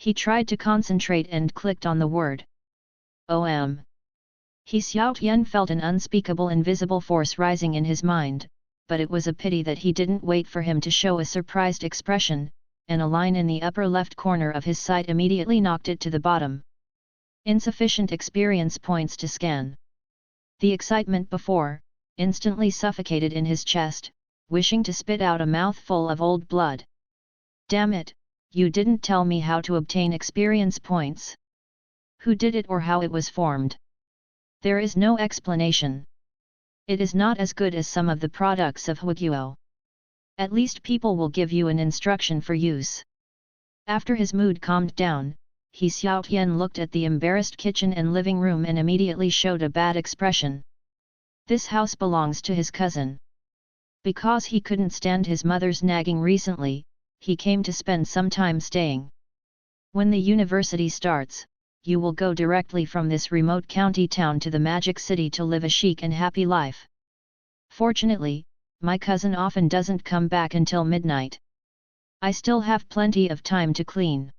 He tried to concentrate and clicked on the word OM. He Xiao Tian felt an unspeakable invisible force rising in his mind, but it was a pity that he didn't wait for him to show a surprised expression, and a line in the upper left corner of his sight immediately knocked it to the bottom. Insufficient experience points to scan. The excitement before, instantly suffocated in his chest, wishing to spit out a mouthful of old blood. Damn it, you didn't tell me how to obtain experience points. Who did it or how it was formed? There is no explanation. It is not as good as some of the products of Huiguo. At least people will give you an instruction for use. After his mood calmed down, He Xiao Tian looked at the embarrassed kitchen and living room and immediately showed a bad expression. This house belongs to his cousin. Because he couldn't stand his mother's nagging recently, he came to spend some time staying. When the university starts, you will go directly from this remote county town to the magic city to live a chic and happy life. Fortunately, my cousin often doesn't come back until midnight. I still have plenty of time to clean.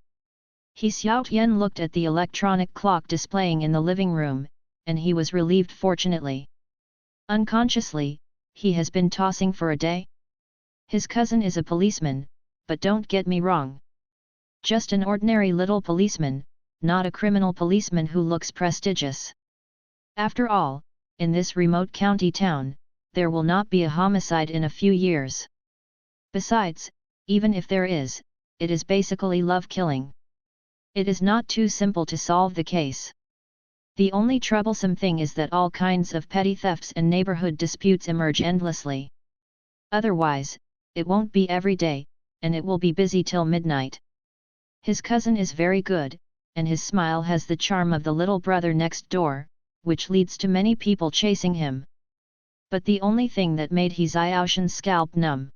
He Xiao Tian looked at the electronic clock displaying in the living room, and he was relieved fortunately. Unconsciously, he has been tossing for a day. His cousin is a policeman, but don't get me wrong. Just an ordinary little policeman, not a criminal policeman who looks prestigious. After all, in this remote county town, there will not be a homicide in a few years. Besides, even if there is, it is basically love killing. It is not too simple to solve the case. The only troublesome thing is that all kinds of petty thefts and neighborhood disputes emerge endlessly. Otherwise, it won't be every day, and it will be busy till midnight. His cousin is very good, and his smile has the charm of the little brother next door, which leads to many people chasing him. But the only thing that made He Xiaoshan's scalp numb.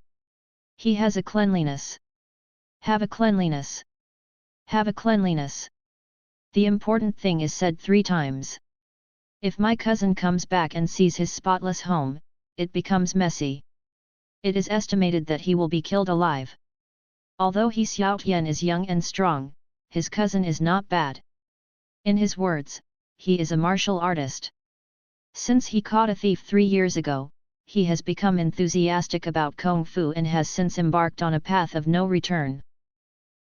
He has a cleanliness. Have a cleanliness. Have a cleanliness. The important thing is said 3 times. If my cousin comes back and sees his spotless home, it becomes messy. It is estimated that he will be killed alive. Although He Xiao Tian is young and strong, his cousin is not bad. In his words, he is a martial artist. Since he caught a thief 3 years ago, he has become enthusiastic about Kung Fu and has since embarked on a path of no return.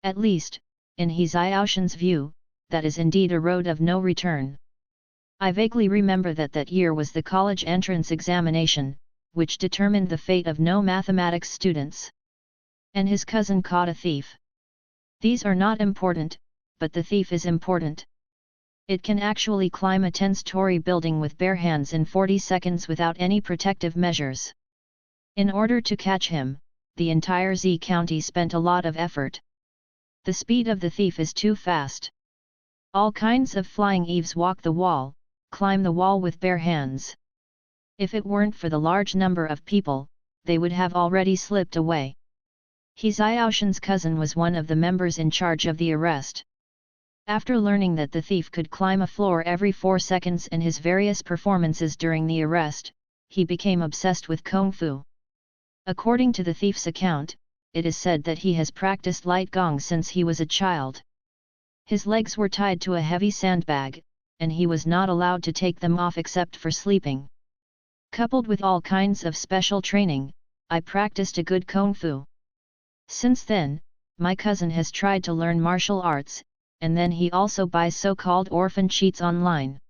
At least, in He Xiaoshan's view, that is indeed a road of no return. I vaguely remember that year was the college entrance examination, which determined the fate of no mathematics students. And his cousin caught a thief. These are not important, but the thief is important. It can actually climb a 10-story building with bare hands in 40 seconds without any protective measures. In order to catch him, the entire Z County spent a lot of effort. The speed of the thief is too fast. All kinds of flying eaves walk the wall, climb the wall with bare hands. If it weren't for the large number of people, they would have already slipped away. He Xiaoshan's cousin was one of the members in charge of the arrest. After learning that the thief could climb a floor every 4 seconds and his various performances during the arrest, he became obsessed with Kung Fu. According to the thief's account, it is said that he has practiced light gong since he was a child. His legs were tied to a heavy sandbag, and he was not allowed to take them off except for sleeping. Coupled with all kinds of special training, I practiced a good Kung Fu. Since then, my cousin has tried to learn martial arts, and then he also buys so-called orphan cheats online.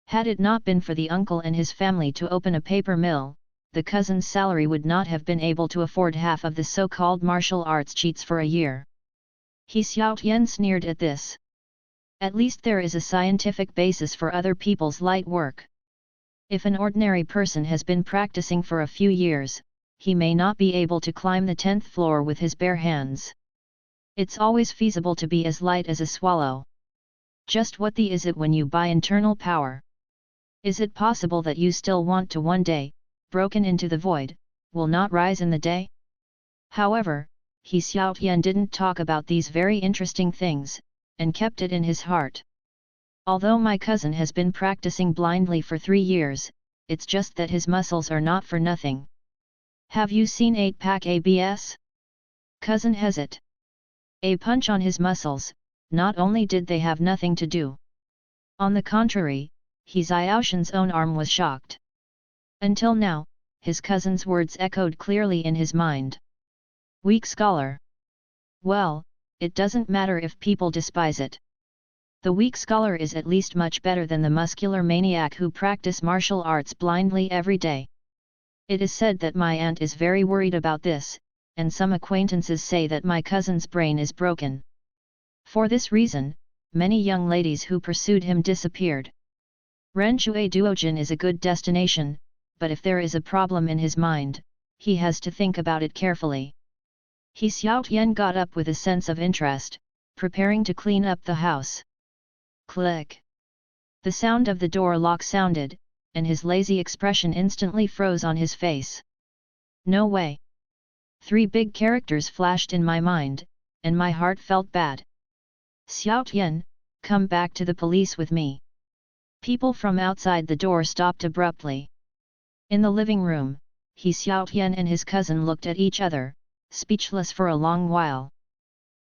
Had it not been for the uncle and his family to open a paper mill, the cousin's salary would not have been able to afford half of the so-called martial arts cheats for a year. He Xiao Tian sneered at this. At least there is a scientific basis for other people's light work. If an ordinary person has been practicing for a few years, he may not be able to climb the 10th floor with his bare hands. It's always feasible to be as light as a swallow. Just what the is it when you buy internal power? Is it possible that you still want to one day, broken into the void, will not rise in the day? However, He Xiao Tian didn't talk about these very interesting things, and kept it in his heart. Although my cousin has been practicing blindly for 3 years, it's just that his muscles are not for nothing. Have you seen 8-pack ABS? Cousin has it. A punch on his muscles, not only did they have nothing to do. On the contrary, He Xiaoshan's own arm was shocked. Until now, his cousin's words echoed clearly in his mind. Weak scholar. Well, it doesn't matter if people despise it. The weak scholar is at least much better than the muscular maniac who practice martial arts blindly every day. It is said that my aunt is very worried about this, and some acquaintances say that my cousin's brain is broken. For this reason, many young ladies who pursued him disappeared. Renshui Duojin is a good destination, but if there is a problem in his mind, he has to think about it carefully. He Xiaotian got up with a sense of interest, preparing to clean up the house. Click! The sound of the door lock sounded, and his lazy expression instantly froze on his face. No way! 3 big characters flashed in my mind, and my heart felt bad. Xiaotian, come back to the police with me. People from outside the door stopped abruptly. In the living room, He Xiaotian and his cousin looked at each other, speechless for a long while.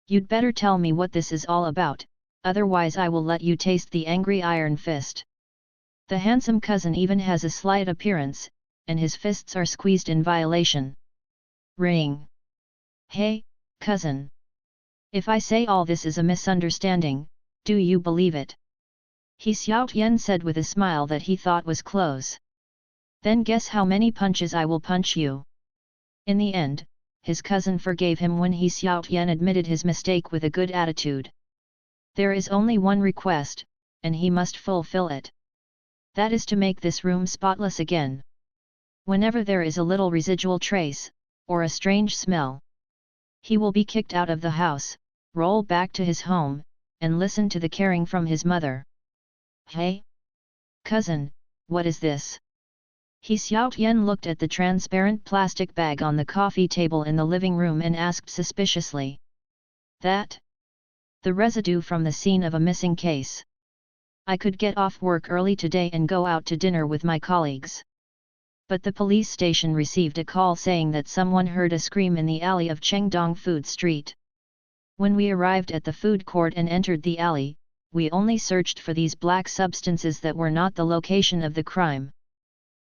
You'd better tell me what this is all about, otherwise I will let you taste the angry iron fist. The handsome cousin even has a slight appearance, and his fists are squeezed in violation. Ring! Hey, cousin! If I say all this is a misunderstanding, do you believe it? He Xiaotian said with a smile that he thought was close. Then guess how many punches I will punch you. In the end, his cousin forgave him when He Xiaotian admitted his mistake with a good attitude. There is only one request, and he must fulfill it. That is to make this room spotless again. Whenever there is a little residual trace, or a strange smell, he will be kicked out of the house, roll back to his home, and listen to the caring from his mother. Hey? Cousin, what is this? He Xiaotian looked at the transparent plastic bag on the coffee table in the living room and asked suspiciously. That? The residue from the scene of a missing case. I could get off work early today and go out to dinner with my colleagues. But the police station received a call saying that someone heard a scream in the alley of Chengdong Food Street. When we arrived at the food court and entered the alley, we only searched for these black substances that were not the location of the crime.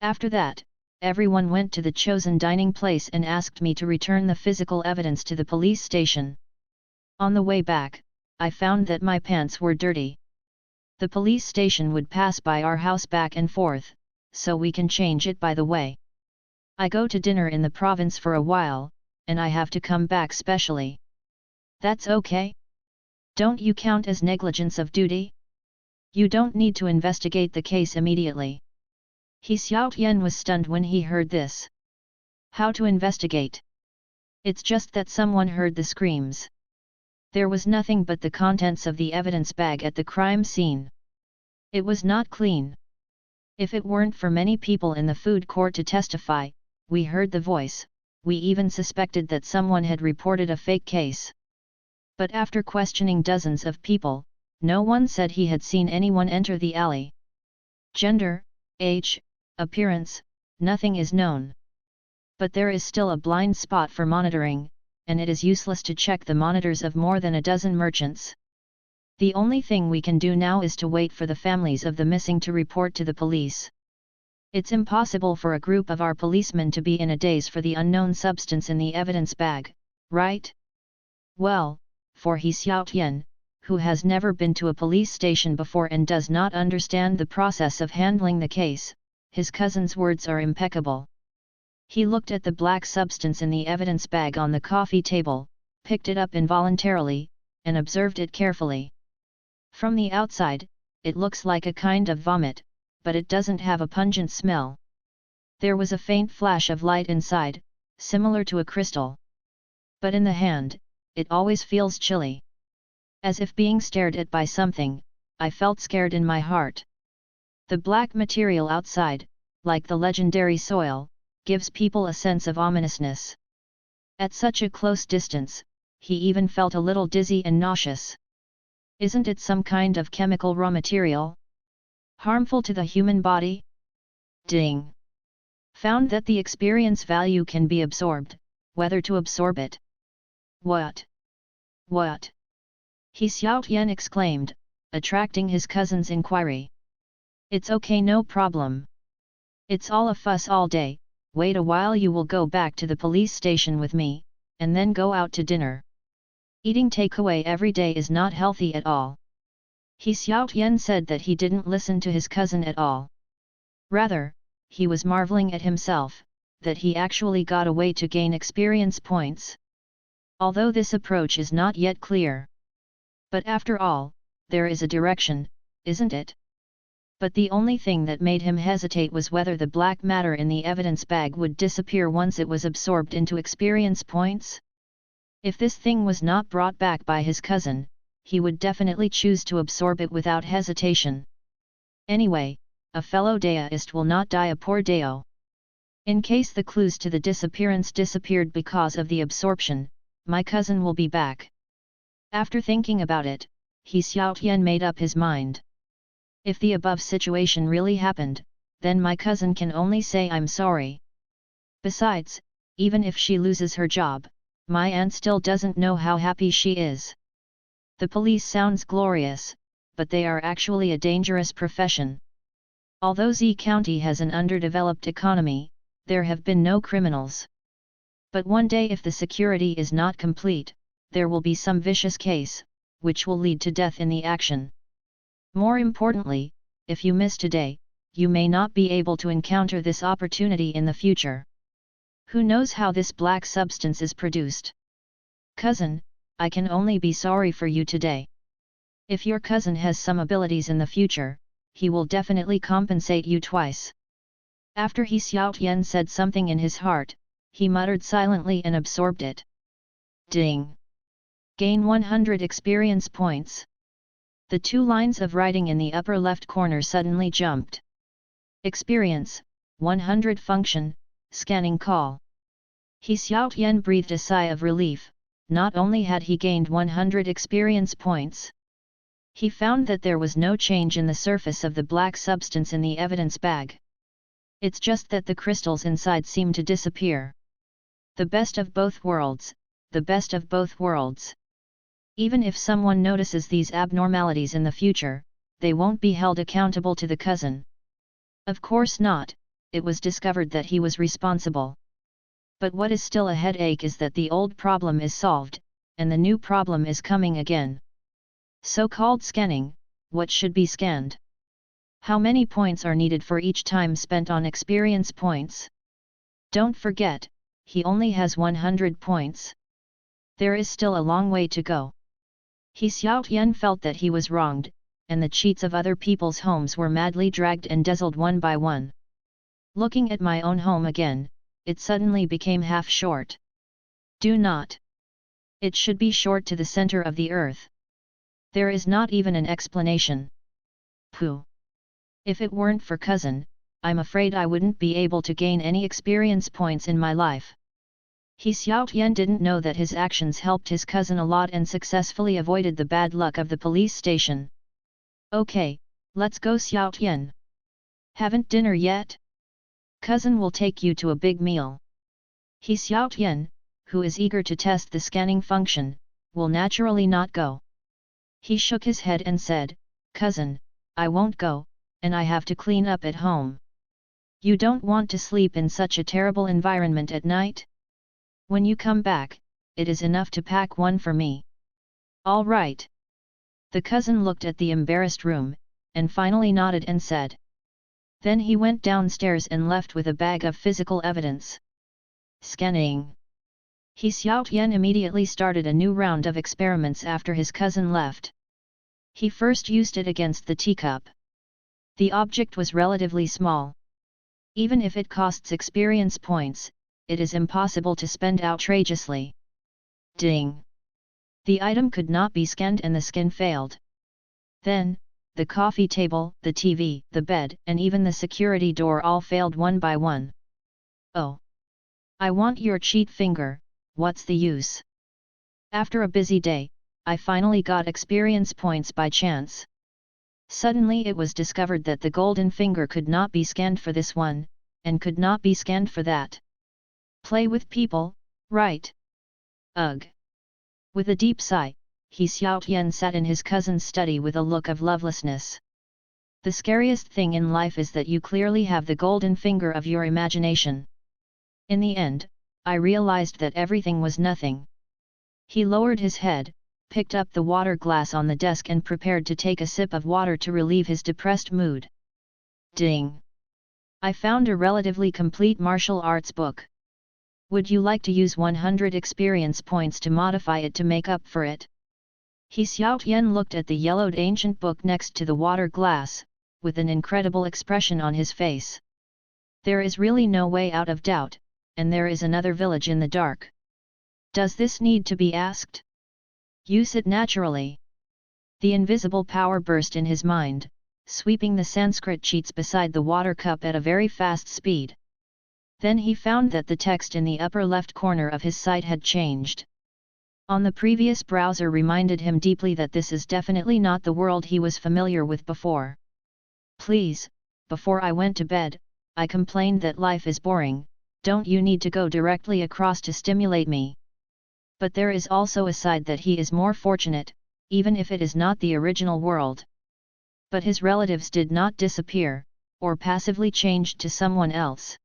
After that, everyone went to the chosen dining place and asked me to return the physical evidence to the police station. On the way back, I found that my pants were dirty. The police station would pass by our house back and forth, so we can change it by the way. I go to dinner in the province for a while, and I have to come back specially. That's okay? Don't you count as negligence of duty? You don't need to investigate the case immediately. He Xiaotian was stunned when he heard this. How to investigate? It's just that someone heard the screams. There was nothing but the contents of the evidence bag at the crime scene. It was not clean. If it weren't for many people in the food court to testify, we heard the voice, we even suspected that someone had reported a fake case. But after questioning dozens of people, no one said he had seen anyone enter the alley. Gender, age, appearance, nothing is known. But there is still a blind spot for monitoring, and it is useless to check the monitors of more than a dozen merchants. The only thing we can do now is to wait for the families of the missing to report to the police. It's impossible for a group of our policemen to be in a daze for the unknown substance in the evidence bag, right? Well, for He Xiaotian, who has never been to a police station before and does not understand the process of handling the case, his cousin's words are impeccable. He looked at the black substance in the evidence bag on the coffee table, picked it up involuntarily, and observed it carefully. From the outside, it looks like a kind of vomit, but it doesn't have a pungent smell. There was a faint flash of light inside, similar to a crystal. But in the hand, it always feels chilly. As if being stared at by something, I felt scared in my heart. The black material outside, like the legendary soil, gives people a sense of ominousness. At such a close distance, he even felt a little dizzy and nauseous. Isn't it some kind of chemical raw material? Harmful to the human body? Ding! Found that the experience value can be absorbed, whether to absorb it. What? What? He Xiaotian exclaimed, attracting his cousin's inquiry. It's okay, no problem. It's all a fuss all day. Wait a while, you will go back to the police station with me, and then go out to dinner. Eating takeaway every day is not healthy at all. He Xiaotian said that he didn't listen to his cousin at all. Rather, he was marveling at himself, that he actually got a way to gain experience points. Although this approach is not yet clear. But after all, there is a direction, isn't it? But the only thing that made him hesitate was whether the black matter in the evidence bag would disappear once it was absorbed into experience points. If this thing was not brought back by his cousin, he would definitely choose to absorb it without hesitation. Anyway, a fellow Daoist will not die a poor Dao. In case the clues to the disappearance disappeared because of the absorption, my cousin will be back. After thinking about it, He Xiaotian made up his mind. If the above situation really happened, then my cousin can only say I'm sorry. Besides, even if she loses her job, my aunt still doesn't know how happy she is. The police sounds glorious, but they are actually a dangerous profession. Although Z County has an underdeveloped economy, there have been no criminals. But one day if the security is not complete, there will be some vicious case, which will lead to death in the action. More importantly, if you miss today, you may not be able to encounter this opportunity in the future. Who knows how this black substance is produced? Cousin, I can only be sorry for you today. If your cousin has some abilities in the future, he will definitely compensate you twice. After He Xiaotian said something in his heart, he muttered silently and absorbed it. Ding! Gain 100 experience points. The two lines of writing in the upper left corner suddenly jumped. Experience, 100 function, scanning call. He Xiaotian breathed a sigh of relief. Not only had he gained 100 experience points, he found that there was no change in the surface of the black substance in the evidence bag. It's just that the crystals inside seem to disappear. The best of both worlds, the best of both worlds. Even if someone notices these abnormalities in the future, they won't be held accountable to the cousin. Of course not, it was discovered that he was responsible. But what is still a headache is that the old problem is solved, and the new problem is coming again. So-called scanning, what should be scanned? How many points are needed for each time spent on experience points? Don't forget, he only has 100 points. There is still a long way to go. He Xiaotian felt that he was wronged, and the cheats of other people's homes were madly dragged and dazzled one by one. Looking at my own home again, it suddenly became half short. Do not. It should be short to the center of the earth. There is not even an explanation. Pooh. If it weren't for cousin, I'm afraid I wouldn't be able to gain any experience points in my life. He Xiaotian didn't know that his actions helped his cousin a lot and successfully avoided the bad luck of the police station. Okay, let's go Xiaotian. Haven't dinner yet? Cousin will take you to a big meal. He Xiaotian, who is eager to test the scanning function, will naturally not go. He shook his head and said, Cousin, I won't go, and I have to clean up at home. You don't want to sleep in such a terrible environment at night? When you come back, it is enough to pack one for me. All right. The cousin looked at the embarrassed room, and finally nodded and said. Then he went downstairs and left with a bag of physical evidence. Scanning. He Xiaotian immediately started a new round of experiments after his cousin left. He first used it against the teacup. The object was relatively small. Even if it costs experience points, it is impossible to spend outrageously. Ding! The item could not be scanned and the skin failed. Then, the coffee table, the TV, the bed, and even the security door all failed one by one. Oh! I want your cheat finger, what's the use? After a busy day, I finally got experience points by chance. Suddenly it was discovered that the golden finger could not be scanned for this one, and could not be scanned for that. Play with people, right? Ugh! With a deep sigh, He Xiaotian sat in his cousin's study with a look of lovelessness. The scariest thing in life is that you clearly have the golden finger of your imagination. In the end, I realized that everything was nothing. He lowered his head, picked up the water glass on the desk and prepared to take a sip of water to relieve his depressed mood. Ding! I found a relatively complete martial arts book. Would you like to use 100 experience points to modify it to make up for it? He Xiaotian looked at the yellowed ancient book next to the water glass, with an incredible expression on his face. There is really no way out of doubt, and there is another village in the dark. Does this need to be asked? Use it naturally. The invisible power burst in his mind, sweeping the Sanskrit sheets beside the water cup at a very fast speed. Then he found that the text in the upper left corner of his site had changed. On the previous browser reminded him deeply that this is definitely not the world he was familiar with before. Please, before I went to bed, I complained that life is boring, don't you need to go directly across to stimulate me? But there is also a side that he is more fortunate, even if it is not the original world. But his relatives did not disappear, or passively changed to someone else.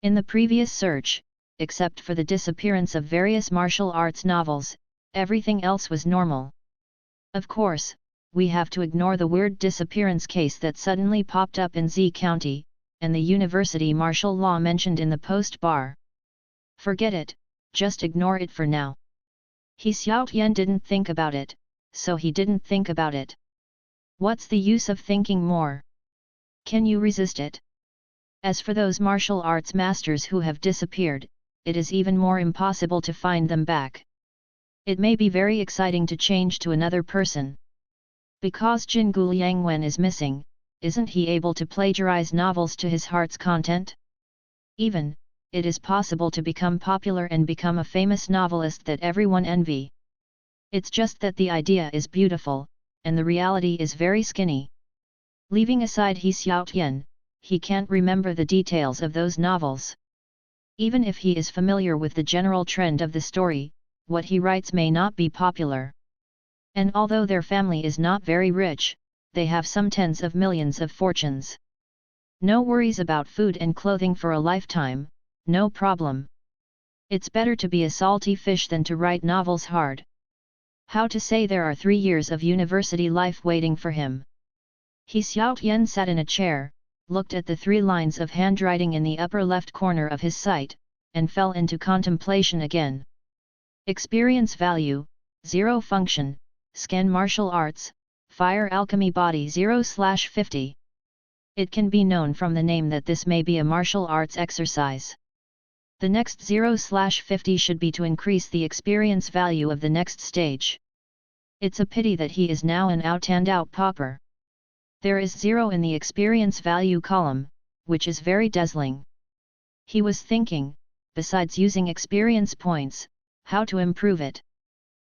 In the previous search, except for the disappearance of various martial arts novels, everything else was normal. Of course, we have to ignore the weird disappearance case that suddenly popped up in Z County, and the university martial law mentioned in the post bar. Forget it, just ignore it for now. He Xiaotian didn't think about it, so he didn't think about it. What's the use of thinking more? Can you resist it? As for those martial arts masters who have disappeared, it is even more impossible to find them back. It may be very exciting to change to another person. Because Jin Guliangwen is missing, isn't he able to plagiarize novels to his heart's content? Even, it is possible to become popular and become a famous novelist that everyone envy. It's just that the idea is beautiful, and the reality is very skinny. Leaving aside He Xiaotian, he can't remember the details of those novels. Even if he is familiar with the general trend of the story, what he writes may not be popular. And although their family is not very rich, they have some tens of millions of fortunes. No worries about food and clothing for a lifetime, no problem. It's better to be a salty fish than to write novels hard. How to say there are 3 years of university life waiting for him. He Xiaotian sat in a chair, looked at the 3 lines of handwriting in the upper left corner of his site, and fell into contemplation again. Experience value, 0 function, scan martial arts, fire alchemy body 0/50. It can be known from the name that this may be a martial arts exercise. The next 0/50 should be to increase the experience value of the next stage. It's a pity that he is now an out-and-out pauper. There is 0 in the experience value column, which is very dazzling. He was thinking, besides using experience points, how to improve it.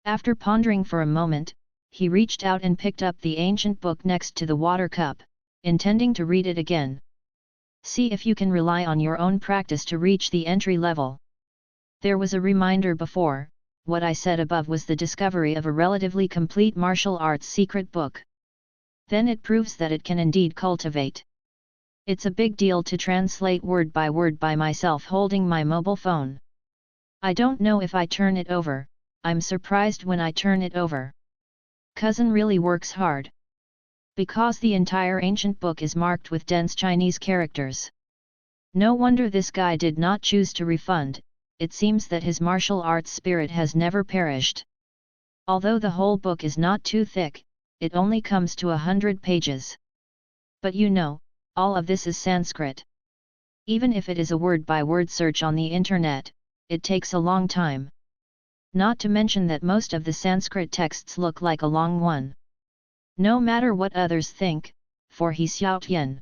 After pondering for a moment, he reached out and picked up the ancient book next to the water cup, intending to read it again. See if you can rely on your own practice to reach the entry level. There was a reminder before, what I said above was the discovery of a relatively complete martial arts secret book. Then it proves that it can indeed cultivate. It's a big deal to translate word by myself holding my mobile phone. I don't know if I turn it over, I'm surprised when I turn it over. Cousin really works hard. Because the entire ancient book is marked with dense Chinese characters. No wonder this guy did not choose to refund, it seems that his martial arts spirit has never perished. Although the whole book is not too thick, it only comes to 100 pages. But you know, all of this is Sanskrit. Even if it is a word-by-word search on the internet, it takes a long time. Not to mention that most of the Sanskrit texts look like a long one. No matter what others think, for He Xiaotian,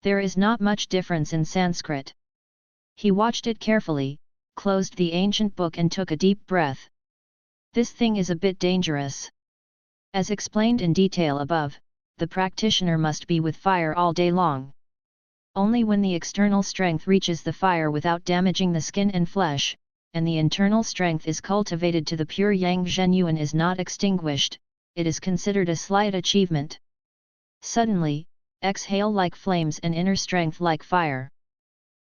there is not much difference in Sanskrit. He watched it carefully, closed the ancient book and took a deep breath. This thing is a bit dangerous. As explained in detail above, the practitioner must be with fire all day long. Only when the external strength reaches the fire without damaging the skin and flesh, and the internal strength is cultivated to the pure yang genuine is not extinguished, it is considered a slight achievement. Suddenly, exhale like flames and inner strength like fire.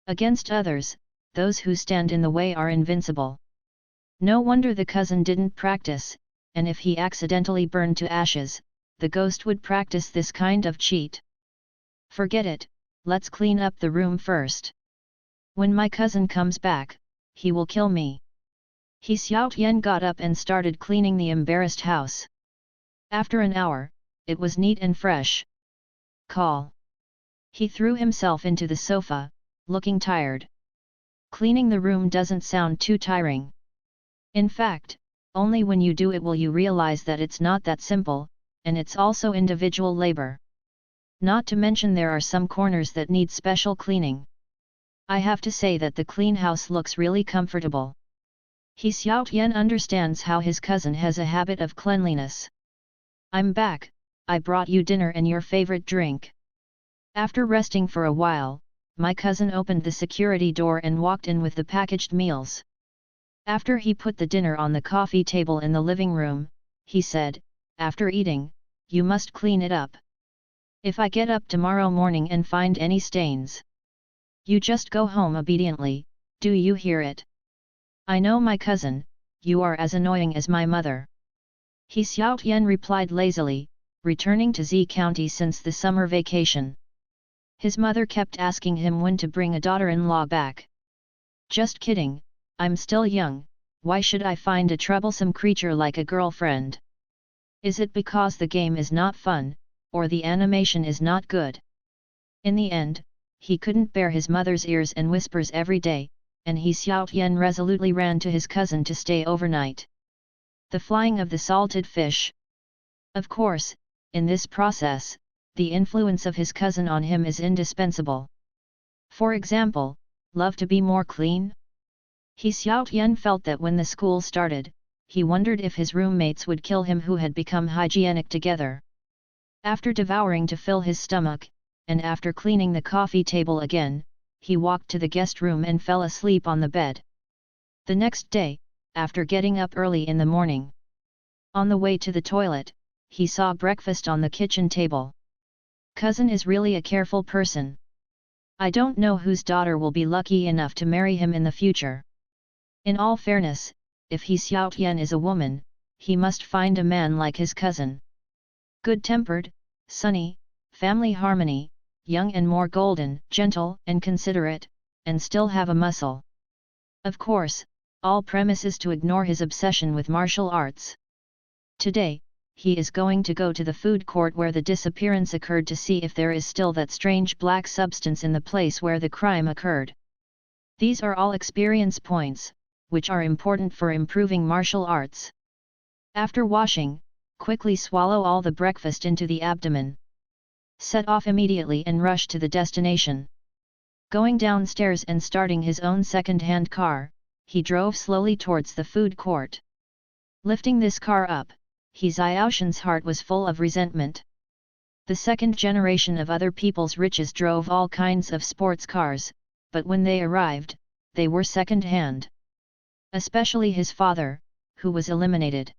Against others, those who stand in the way are invincible. No wonder the cousin didn't practice, and if he accidentally burned to ashes, the ghost would practice this kind of cheat. Forget it, let's clean up the room first. When my cousin comes back, he will kill me. He Xiao Tian got up and started cleaning the embarrassed house. After an hour, it was neat and fresh. Call. He threw himself into the sofa, looking tired. Cleaning the room doesn't sound too tiring. In fact, only when you do it will you realize that it's not that simple, and it's also individual labor. Not to mention there are some corners that need special cleaning. I have to say that the clean house looks really comfortable. He Xiao Tian understands how his cousin has a habit of cleanliness. I'm back, I brought you dinner and your favorite drink. After resting for a while, my cousin opened the security door and walked in with the packaged meals. After he put the dinner on the coffee table in the living room, he said, after eating, you must clean it up. If I get up tomorrow morning and find any stains, you just go home obediently, do you hear it? I know my cousin, you are as annoying as my mother. He Xiao Tian replied lazily, returning to Z County since the summer vacation. His mother kept asking him when to bring a daughter-in-law back. Just kidding, I'm still young, why should I find a troublesome creature like a girlfriend? Is it because the game is not fun, or the animation is not good? In the end, he couldn't bear his mother's ears and whispers every day, and he Xiao Tian resolutely ran to his cousin to stay overnight. The flying of the salted fish. Of course, in this process, the influence of his cousin on him is indispensable. For example, love to be more clean? He Xiao Tian felt that when the school started, he wondered if his roommates would kill him who had become hygienic together. After devouring to fill his stomach, and after cleaning the coffee table again, he walked to the guest room and fell asleep on the bed. The next day, after getting up early in the morning, on the way to the toilet, he saw breakfast on the kitchen table. Cousin is really a careful person. I don't know whose daughter will be lucky enough to marry him in the future. In all fairness, if he Xiao Tian is a woman, he must find a man like his cousin. Good-tempered, sunny, family harmony, young and more golden, gentle and considerate, and still have a muscle. Of course, all premises to ignore his obsession with martial arts. Today, he is going to go to the food court where the disappearance occurred to see if there is still that strange black substance in the place where the crime occurred. These are all experience points, which are important for improving martial arts. After washing, quickly swallow all the breakfast into the abdomen. Set off immediately and rush to the destination. Going downstairs and starting his own second-hand car, he drove slowly towards the food court. Lifting this car up, He Xiaoshan's heart was full of resentment. The second generation of other people's riches drove all kinds of sports cars, but when they arrived, they were second-hand. Especially his father, who was eliminated.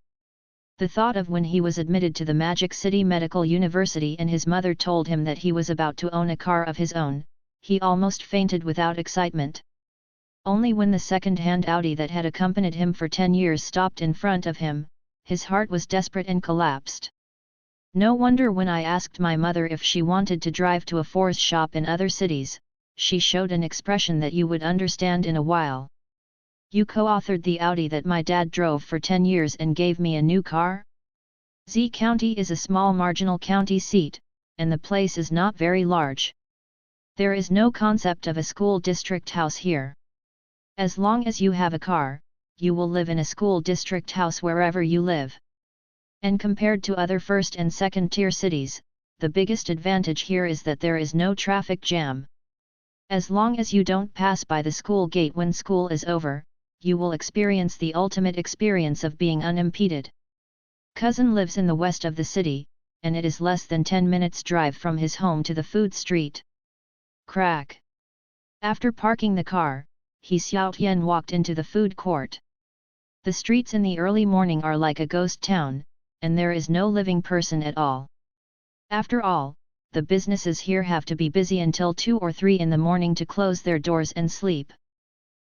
The thought of when he was admitted to the Magic City Medical University and his mother told him that he was about to own a car of his own, he almost fainted without excitement. Only when the second-hand Audi that had accompanied him for 10 years stopped in front of him, his heart was desperate and collapsed. No wonder when I asked my mother if she wanted to drive to a Force shop in other cities, she showed an expression that you would understand in a while. You co-authored the Audi that my dad drove for 10 years and gave me a new car? Z County is a small marginal county seat, and the place is not very large. There is no concept of a school district house here. As long as you have a car, you will live in a school district house wherever you live. And compared to other first and second tier cities, the biggest advantage here is that there is no traffic jam. As long as you don't pass by the school gate when school is over, you will experience the ultimate experience of being unimpeded. Cousin lives in the west of the city, and it is less than 10 minutes drive from his home to the food street. Crack. After parking the car, He Xiaotian walked into the food court. The streets in the early morning are like a ghost town, and there is no living person at all. After all, the businesses here have to be busy until 2 or 3 in the morning to close their doors and sleep.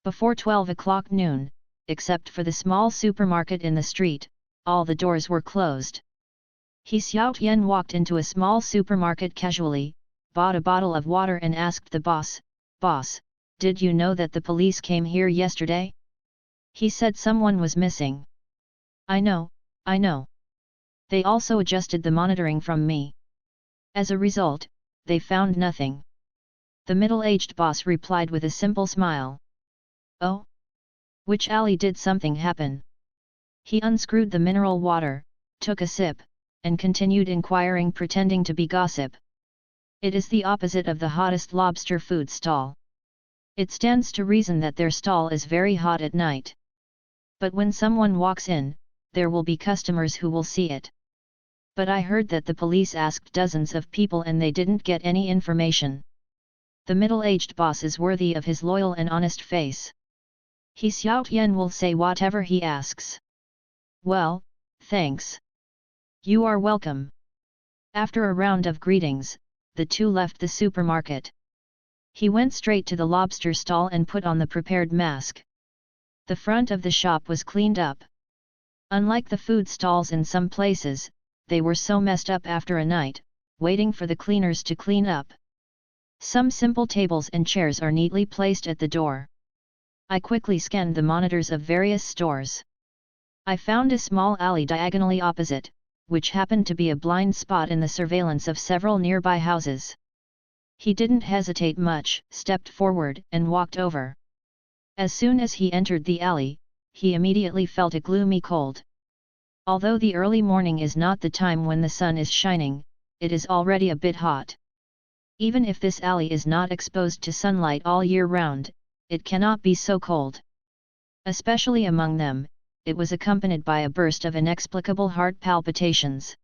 Before 12 o'clock noon, except for the small supermarket in the street, all the doors were closed. He Xiaotian walked into a small supermarket casually, bought a bottle of water and asked the boss, "Boss, did you know that the police came here yesterday?" He said someone was missing. I know. They also adjusted the monitoring from me. As a result, they found nothing. The middle-aged boss replied with a simple smile. Oh? Which alley did something happen? He unscrewed the mineral water, took a sip, and continued inquiring, pretending to be gossip. It is the opposite of the hottest lobster food stall. It stands to reason that their stall is very hot at night. But when someone walks in, there will be customers who will see it. But I heard that the police asked dozens of people and they didn't get any information. The middle-aged boss is worthy of his loyal and honest face. He Xiaotian will say whatever he asks. Well, thanks. You are welcome. After a round of greetings, the two left the supermarket. He went straight to the lobster stall and put on the prepared mask. The front of the shop was cleaned up. Unlike the food stalls in some places, they were so messed up after a night, waiting for the cleaners to clean up. Some simple tables and chairs are neatly placed at the door. I quickly scanned the monitors of various stores. I found a small alley diagonally opposite, which happened to be a blind spot in the surveillance of several nearby houses. He didn't hesitate much, stepped forward and walked over. As soon as he entered the alley, he immediately felt a gloomy cold. Although the early morning is not the time when the sun is shining, it is already a bit hot. Even if this alley is not exposed to sunlight all year round, it cannot be so cold. Especially among them, it was accompanied by a burst of inexplicable heart palpitations.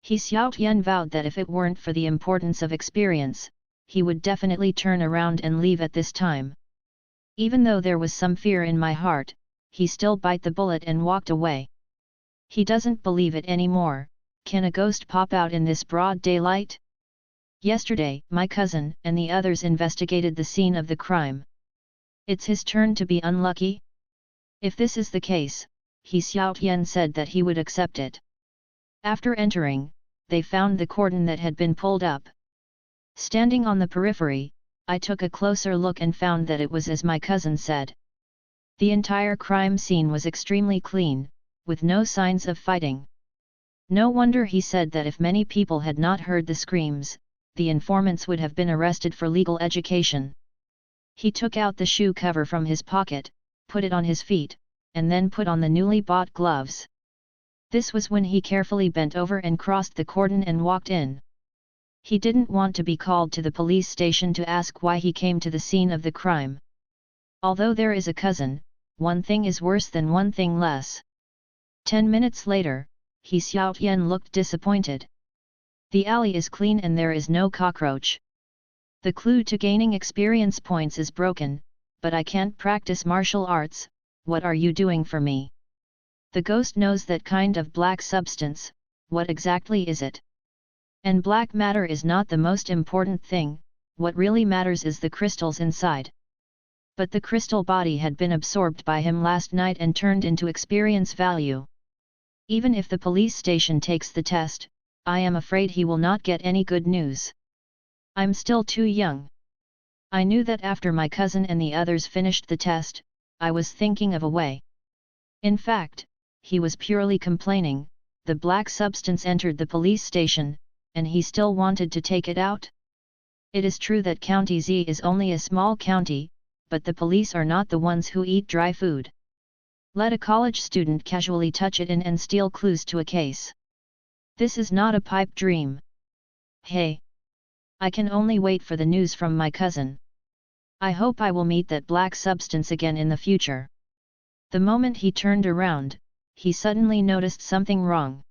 He Xiaotian vowed that if it weren't for the importance of experience, he would definitely turn around and leave at this time. Even though there was some fear in my heart, he still bite the bullet and walked away. He doesn't believe it anymore. Can a ghost pop out in this broad daylight? Yesterday, my cousin and the others investigated the scene of the crime. It's his turn to be unlucky? If this is the case, He Xiaotian said that he would accept it. After entering, they found the cordon that had been pulled up. Standing on the periphery, I took a closer look and found that it was as my cousin said. The entire crime scene was extremely clean, with no signs of fighting. No wonder he said that if many people had not heard the screams, the informants would have been arrested for legal education. He took out the shoe cover from his pocket, put it on his feet, and then put on the newly bought gloves. This was when he carefully bent over and crossed the cordon and walked in. He didn't want to be called to the police station to ask why he came to the scene of the crime. Although there is a cousin, one thing is worse than one thing less. 10 minutes later, He Xiaotian looked disappointed. The alley is clean and there is no cockroach. The clue to gaining experience points is broken, but I can't practice martial arts. What are you doing for me? The ghost knows that kind of black substance. What exactly is it? And black matter is not the most important thing, what really matters is the crystals inside. But the crystal body had been absorbed by him last night and turned into experience value. Even if the police station takes the test, I am afraid he will not get any good news. I'm still too young. I knew that after my cousin and the others finished the test, I was thinking of a way. In fact, he was purely complaining. The black substance entered the police station, and he still wanted to take it out? It is true that County Z is only a small county, but the police are not the ones who eat dry food. Let a college student casually touch it in and steal clues to a case. This is not a pipe dream. Hey! I can only wait for the news from my cousin. I hope I will meet that black substance again in the future. The moment he turned around, he suddenly noticed something wrong.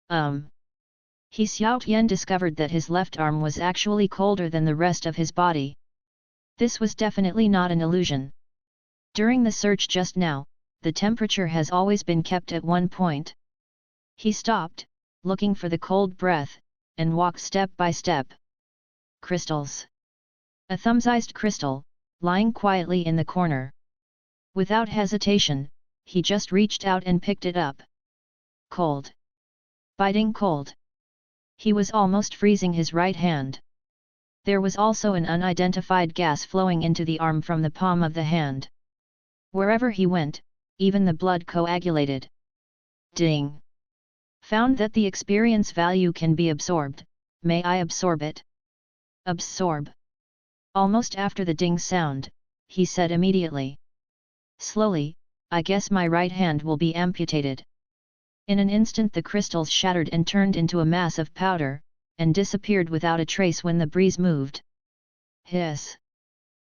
He Xiaotian discovered that his left arm was actually colder than the rest of his body. This was definitely not an illusion. During the search just now, the temperature has always been kept at 1 point. He stopped, looking for the cold breath, and walked step by step. Crystals. A thumb-sized crystal, lying quietly in the corner. Without hesitation, he just reached out and picked it up. Cold. Biting cold. He was almost freezing his right hand. There was also an unidentified gas flowing into the arm from the palm of the hand. Wherever he went, even the blood coagulated. Ding! Found that the experience value can be absorbed. May I absorb it? Absorb. Almost after the ding sound, he said immediately. Slowly, I guess my right hand will be amputated. In an instant the crystals shattered and turned into a mass of powder, and disappeared without a trace when the breeze moved. Hiss!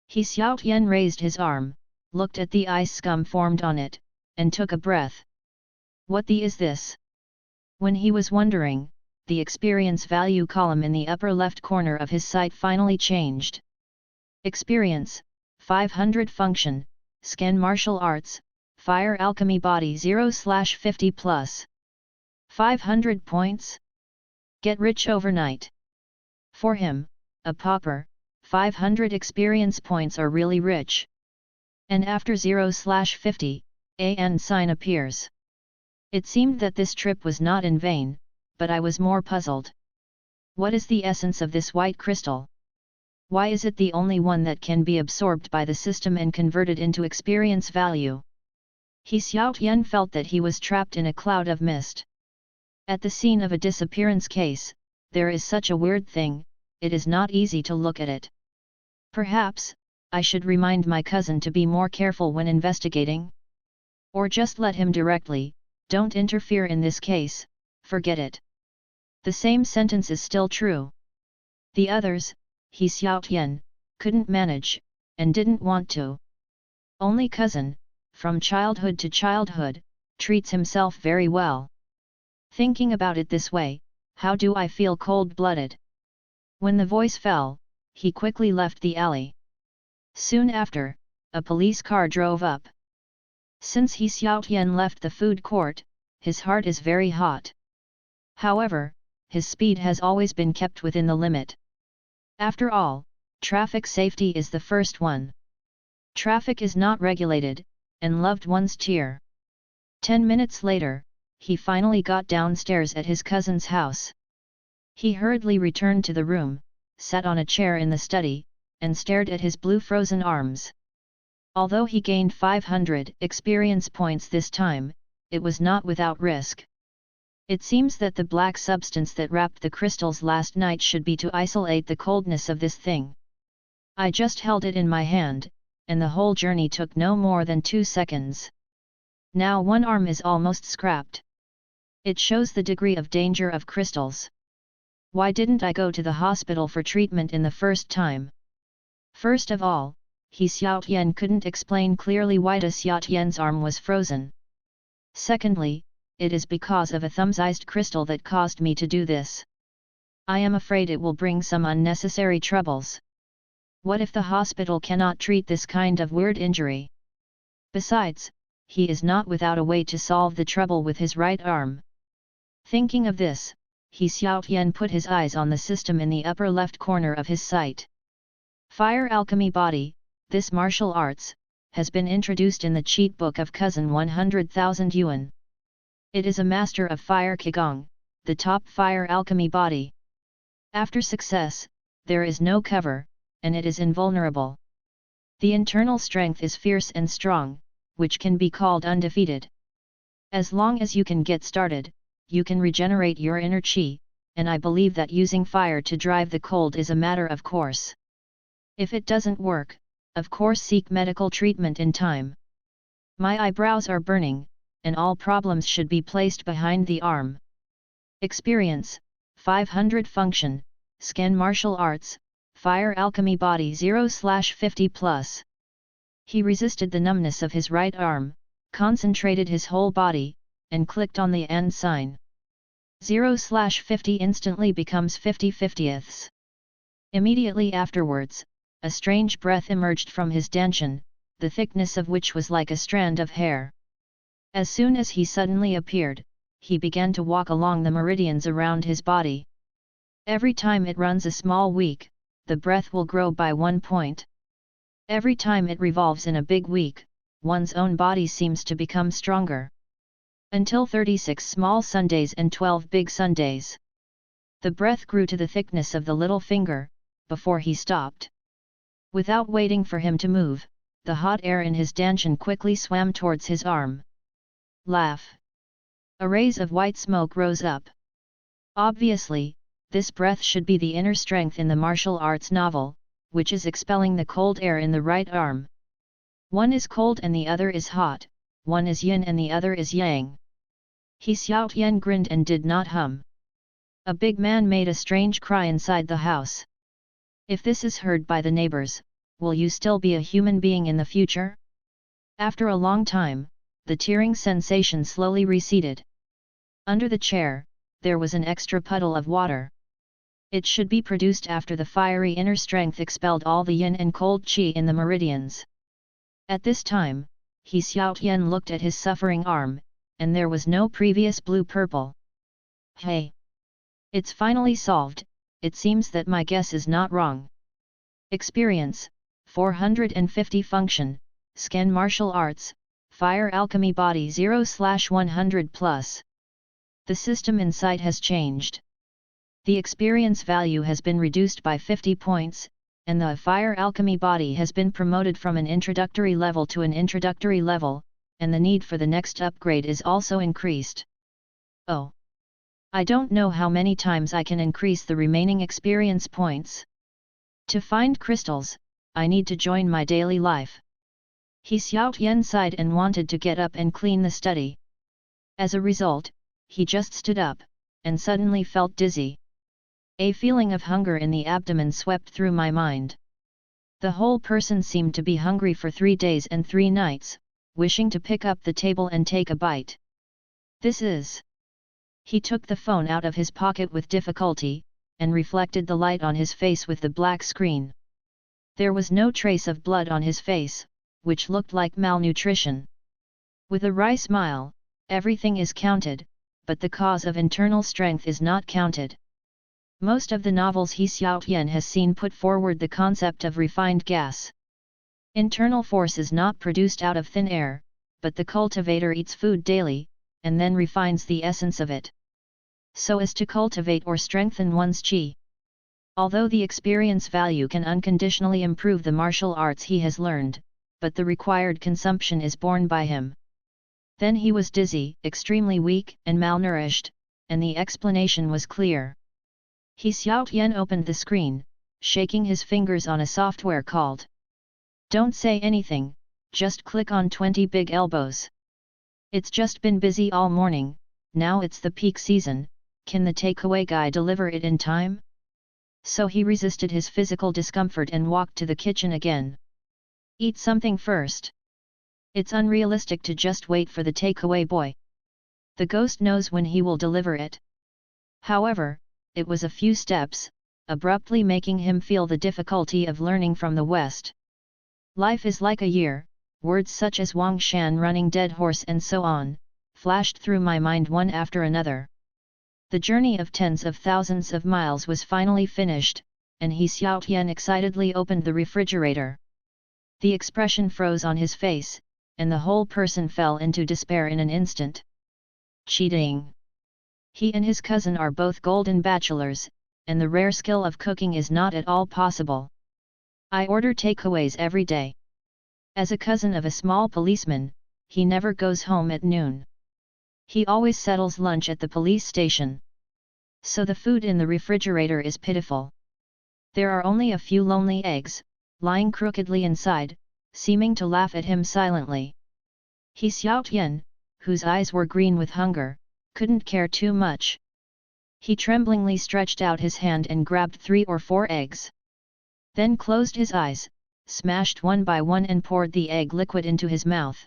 He Xiaotian raised his arm, looked at the ice scum formed on it, and took a breath. What the is this? When he was wondering, the experience value column in the upper left corner of his sight finally changed. Experience, 500 function, scan martial arts, fire alchemy body 0/50 plus. 500 points? Get rich overnight. For him, a pauper, 500 experience points are really rich. And after 0/50, an sign appears. It seemed that this trip was not in vain, but I was more puzzled. What is the essence of this white crystal? Why is it the only one that can be absorbed by the system and converted into experience value? He Xiaotian felt that he was trapped in a cloud of mist. At the scene of a disappearance case, there is such a weird thing, it is not easy to look at it. Perhaps, I should remind my cousin to be more careful when investigating? Or just let him directly, don't interfere in this case, forget it. The same sentence is still true. The others, he Xiaotian, couldn't manage, and didn't want to. Only cousin, from childhood to childhood, treats himself very well. Thinking about it this way, how do I feel cold-blooded? When the voice fell, he quickly left the alley. Soon after, a police car drove up. Since he Xiaotian left the food court, his heart is very hot. However, his speed has always been kept within the limit. After all, traffic safety is the first one. Traffic is not regulated, and loved ones tear. 10 minutes later, he finally got downstairs at his cousin's house. He hurriedly returned to the room, sat on a chair in the study, and stared at his blue frozen arms. Although he gained 500 experience points this time, it was not without risk. It seems that the black substance that wrapped the crystals last night should be to isolate the coldness of this thing. I just held it in my hand, and the whole journey took no more than 2 seconds. Now one arm is almost scrapped. It shows the degree of danger of crystals. Why didn't I go to the hospital for treatment in the first time? First of all, he Xiaotian couldn't explain clearly why Xiaotian's arm was frozen. Secondly, it is because of a thumb-sized crystal that caused me to do this. I am afraid it will bring some unnecessary troubles. What if the hospital cannot treat this kind of weird injury? Besides, he is not without a way to solve the trouble with his right arm. Thinking of this, he Xiaotian put his eyes on the system in the upper left corner of his sight. Fire Alchemy Body, this martial arts, has been introduced in the cheat book of Cousin 100,000 Yuan. It is a master of Fire Qigong, the top Fire Alchemy Body. After success, there is no cover, and it is invulnerable. The internal strength is fierce and strong, which can be called undefeated. As long as you can get started, you can regenerate your inner chi, and I believe that using fire to drive the cold is a matter of course. If it doesn't work, of course seek medical treatment in time. My eyebrows are burning, and all problems should be placed behind the arm. Experience, 500 function, scan martial arts, fire alchemy body 0/50 plus. He resisted the numbness of his right arm, concentrated his whole body, and clicked on the and sign. 0/50 instantly becomes 50/50ths. Immediately afterwards, a strange breath emerged from his dantian, the thickness of which was like a strand of hair. As soon as he suddenly appeared, he began to walk along the meridians around his body. Every time it runs a small week, the breath will grow by 1 point. Every time it revolves in a big week, one's own body seems to become stronger. Until 36 small Sundays and 12 big Sundays. The breath grew to the thickness of the little finger, before he stopped. Without waiting for him to move, the hot air in his dantian quickly swam towards his arm. Laugh! A rays of white smoke rose up. Obviously, this breath should be the inner strength in the martial arts novel, which is expelling the cold air in the right arm. One is cold and the other is hot, one is yin and the other is yang. He Xiao Tian grinned and did not hum. A big man made a strange cry inside the house. If this is heard by the neighbors, will you still be a human being in the future? After a long time, the tearing sensation slowly receded. Under the chair, there was an extra puddle of water. It should be produced after the fiery inner strength expelled all the yin and cold qi in the meridians. At this time, He Xiao Tian looked at his suffering arm, and there was no previous blue-purple. Hey! It's finally solved, it seems that my guess is not wrong. Experience, 450 Function, Scan Martial Arts, Fire Alchemy Body 0/100+. The system inside has changed. The experience value has been reduced by 50 points, and the Fire Alchemy Body has been promoted from an introductory level to an introductory level, and the need for the next upgrade is also increased. Oh! I don't know how many times I can increase the remaining experience points. To find crystals, I need to join my daily life. He Xiao Tian sighed and wanted to get up and clean the study. As a result, he just stood up, and suddenly felt dizzy. A feeling of hunger in the abdomen swept through my mind. The whole person seemed to be hungry for 3 days and 3 nights, wishing to pick up the table and take a bite. This is... He took the phone out of his pocket with difficulty, and reflected the light on his face with the black screen. There was no trace of blood on his face, which looked like malnutrition. With a wry smile, everything is counted, but the cause of internal strength is not counted. Most of the novels He Xiao Tian has seen put forward the concept of refined gas. Internal force is not produced out of thin air, but the cultivator eats food daily, and then refines the essence of it, so as to cultivate or strengthen one's qi. Although the experience value can unconditionally improve the martial arts he has learned, but the required consumption is borne by him. Then he was dizzy, extremely weak and malnourished, and the explanation was clear. He Xiao Tian opened the screen, shaking his fingers on a software called. Don't say anything, just click on 20 big elbows. It's just been busy all morning, now it's the peak season, can the takeaway guy deliver it in time? So he resisted his physical discomfort and walked to the kitchen again. Eat something first. It's unrealistic to just wait for the takeaway boy. The ghost knows when he will deliver it. However, it was a few steps, abruptly making him feel the difficulty of learning from the West. Life is like a year, words such as Wang Shan running dead horse and so on, flashed through my mind one after another. The journey of tens of thousands of miles was finally finished, and He Xiao Tian excitedly opened the refrigerator. The expression froze on his face, and the whole person fell into despair in an instant. Cheating! He and his cousin are both golden bachelors, and the rare skill of cooking is not at all possible. I order takeaways every day. As a cousin of a small policeman, he never goes home at noon. He always settles lunch at the police station. So the food in the refrigerator is pitiful. There are only a few lonely eggs, lying crookedly inside, seeming to laugh at him silently. He Xiao Tian, whose eyes were green with hunger, couldn't care too much. He tremblingly stretched out his hand and grabbed 3 or 4 eggs. Then closed his eyes, smashed one by one and poured the egg liquid into his mouth.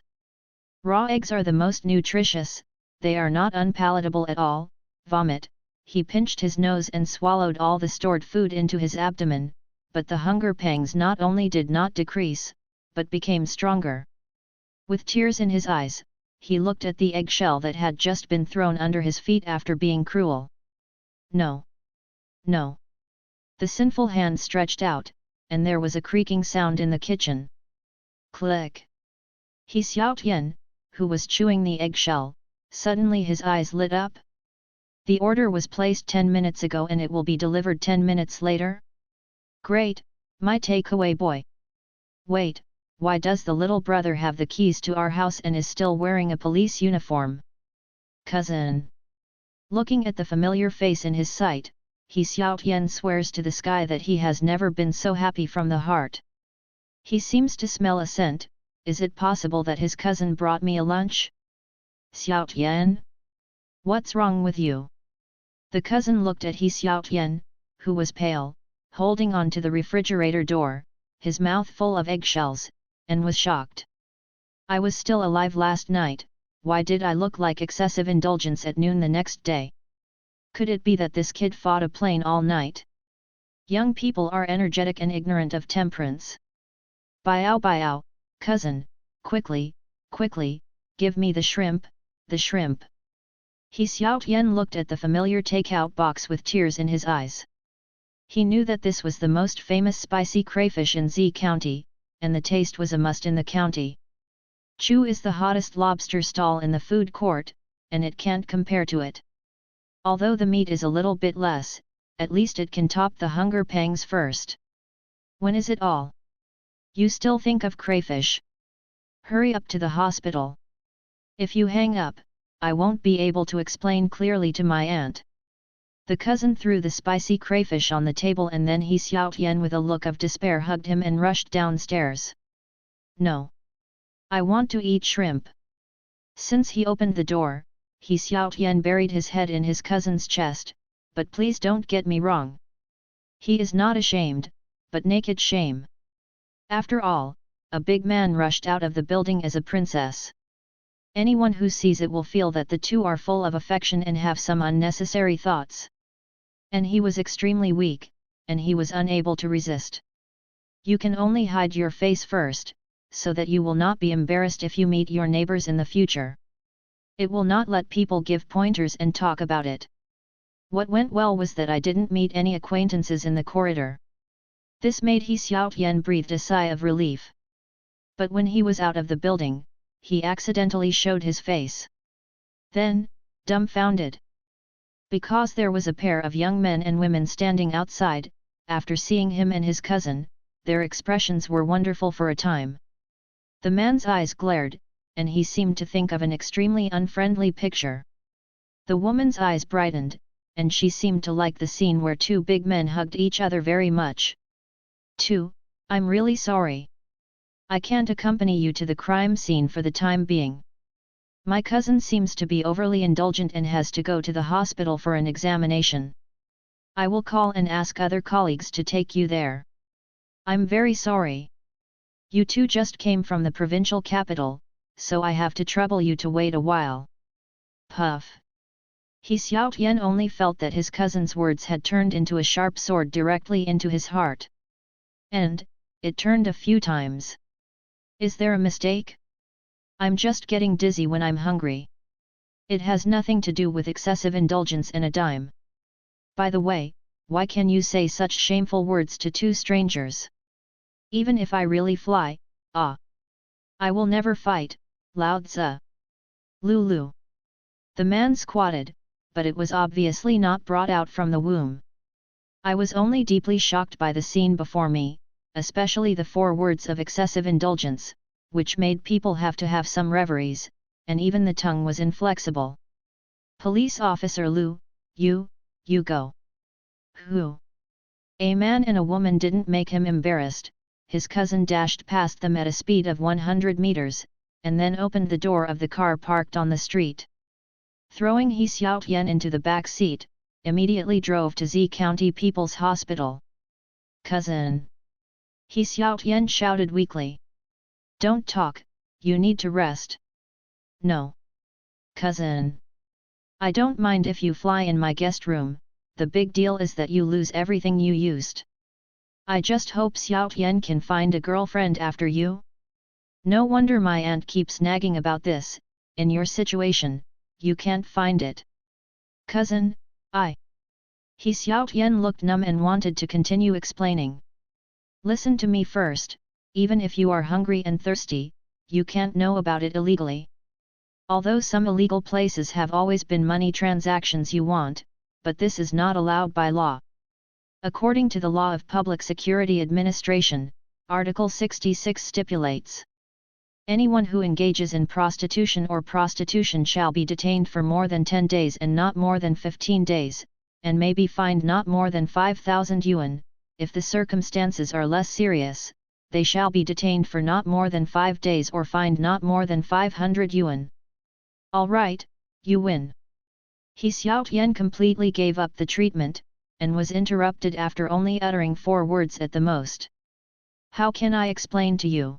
Raw eggs are the most nutritious, they are not unpalatable at all. Vomit. He pinched his nose and swallowed all the stored food into his abdomen, but the hunger pangs not only did not decrease, but became stronger. With tears in his eyes, he looked at the eggshell that had just been thrown under his feet after being cruel. No! No! The sinful hand stretched out, and there was a creaking sound in the kitchen. Click! He Xiaotian, who was chewing the eggshell, suddenly his eyes lit up. The order was placed 10 minutes ago and it will be delivered 10 minutes later? Great, my takeaway boy! Wait, why does the little brother have the keys to our house and is still wearing a police uniform? Cousin! Looking at the familiar face in his sight, He Xiaotian swears to the sky that he has never been so happy from the heart. He seems to smell a scent. Is it possible that his cousin brought me a lunch? Xiaotian? What's wrong with you? The cousin looked at He Xiaotian, who was pale, holding on to the refrigerator door, his mouth full of eggshells, and was shocked. I was still alive last night, why did I look like excessive indulgence at noon the next day? Could it be that this kid fought a plane all night? Young people are energetic and ignorant of temperance. Biao, cousin, quickly, quickly, give me the shrimp, the shrimp. He Xiaotian looked at the familiar takeout box with tears in his eyes. He knew that this was the most famous spicy crayfish in Z County, and the taste was a must in the county. Chu is the hottest lobster stall in the food court, and it can't compare to it. Although the meat is a little bit less, at least it can top the hunger pangs first. When is it all? You still think of crayfish? Hurry up to the hospital. If you hang up, I won't be able to explain clearly to my aunt. The cousin threw the spicy crayfish on the table and then He Xiaotian with a look of despair hugged him and rushed downstairs. No. I want to eat shrimp. Since he opened the door, He Xiaotian buried his head in his cousin's chest, but please don't get me wrong. He is not ashamed, but naked shame. After all, a big man rushed out of the building as a princess. Anyone who sees it will feel that the two are full of affection and have some unnecessary thoughts. And he was extremely weak, and he was unable to resist. You can only hide your face first, so that you will not be embarrassed if you meet your neighbors in the future. It will not let people give pointers and talk about it. What went well was that I didn't meet any acquaintances in the corridor. This made He Xiaotian breathe a sigh of relief. But when he was out of the building, he accidentally showed his face. Then, dumbfounded. Because there was a pair of young men and women standing outside, after seeing him and his cousin, their expressions were wonderful for a time. The man's eyes glared, and he seemed to think of an extremely unfriendly picture. The woman's eyes brightened, and she seemed to like the scene where two big men hugged each other very much. 2. I'm really sorry. I can't accompany you to the crime scene for the time being. My cousin seems to be overly indulgent and has to go to the hospital for an examination. I will call and ask other colleagues to take you there. I'm very sorry. You two just came from the provincial capital, so I have to trouble you to wait a while. Puff. He Xiaotian only felt that his cousin's words had turned into a sharp sword directly into his heart. And, it turned a few times. Is there a mistake? I'm just getting dizzy when I'm hungry. It has nothing to do with excessive indulgence and a dime. By the way, why can you say such shameful words to two strangers? Even if I really fly, I will never fight, Lao Tzu. Lulu. The man squatted, but it was obviously not brought out from the womb. I was only deeply shocked by the scene before me, especially the 4 words of excessive indulgence, which made people have to have some reveries, and even the tongue was inflexible. Police Officer Lu, you go. Who? A man and a woman didn't make him embarrassed. His cousin dashed past them at a speed of 100 meters, and then opened the door of the car parked on the street. Throwing He Xiaotian into the back seat, immediately drove to Z County People's Hospital. Cousin! He Xiaotian shouted weakly. Don't talk, you need to rest. No. Cousin! I don't mind if you fly in my guest room, the big deal is that you lose everything you used. I just hope Xiaotian can find a girlfriend after you. No wonder my aunt keeps nagging about this. In your situation, you can't find it. Cousin, He Xiao Tian looked numb and wanted to continue explaining. Listen to me first, even if you are hungry and thirsty, you can't know about it illegally. Although some illegal places have always been money transactions you want, but this is not allowed by law. According to the Law of Public Security Administration, Article 66 stipulates, anyone who engages in prostitution or prostitution shall be detained for more than 10 days and not more than 15 days, and may be fined not more than 5,000 yuan. If the circumstances are less serious, they shall be detained for not more than 5 days or fined not more than 500 yuan. All right, you win. He Xiao Tian completely gave up the treatment, and was interrupted after only uttering 4 words at the most. How can I explain to you?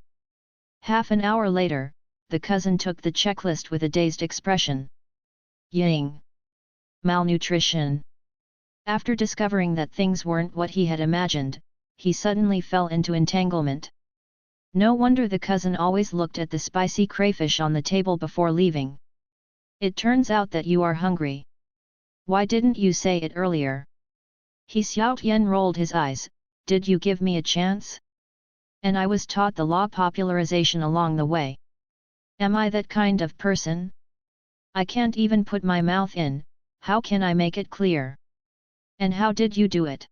Half an hour later, the cousin took the checklist with a dazed expression. Ying. Malnutrition. After discovering that things weren't what he had imagined, he suddenly fell into entanglement. No wonder the cousin always looked at the spicy crayfish on the table before leaving. It turns out that you are hungry. Why didn't you say it earlier? He Xiao Tian rolled his eyes. Did you give me a chance? And I was taught the law popularization along the way. Am I that kind of person? I can't even put my mouth in, how can I make it clear? And how did you do it?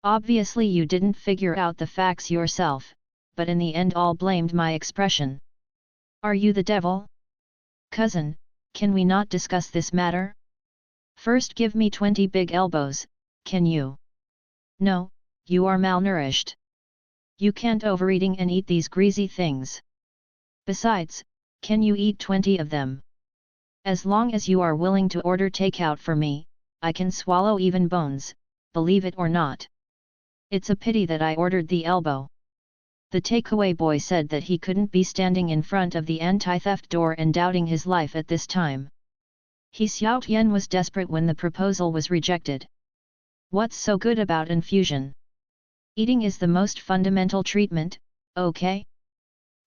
Obviously you didn't figure out the facts yourself, but in the end all blamed my expression. Are you the devil? Cousin, can we not discuss this matter? First give me 20 big elbows, can you? No, you are malnourished. You can't overeating and eat these greasy things. Besides, can you eat 20 of them? As long as you are willing to order takeout for me, I can swallow even bones, believe it or not. It's a pity that I ordered the elbow. The takeaway boy said that he couldn't be standing in front of the anti-theft door and doubting his life at this time. He Xiao Tian was desperate when the proposal was rejected. What's so good about infusion? Eating is the most fundamental treatment, okay?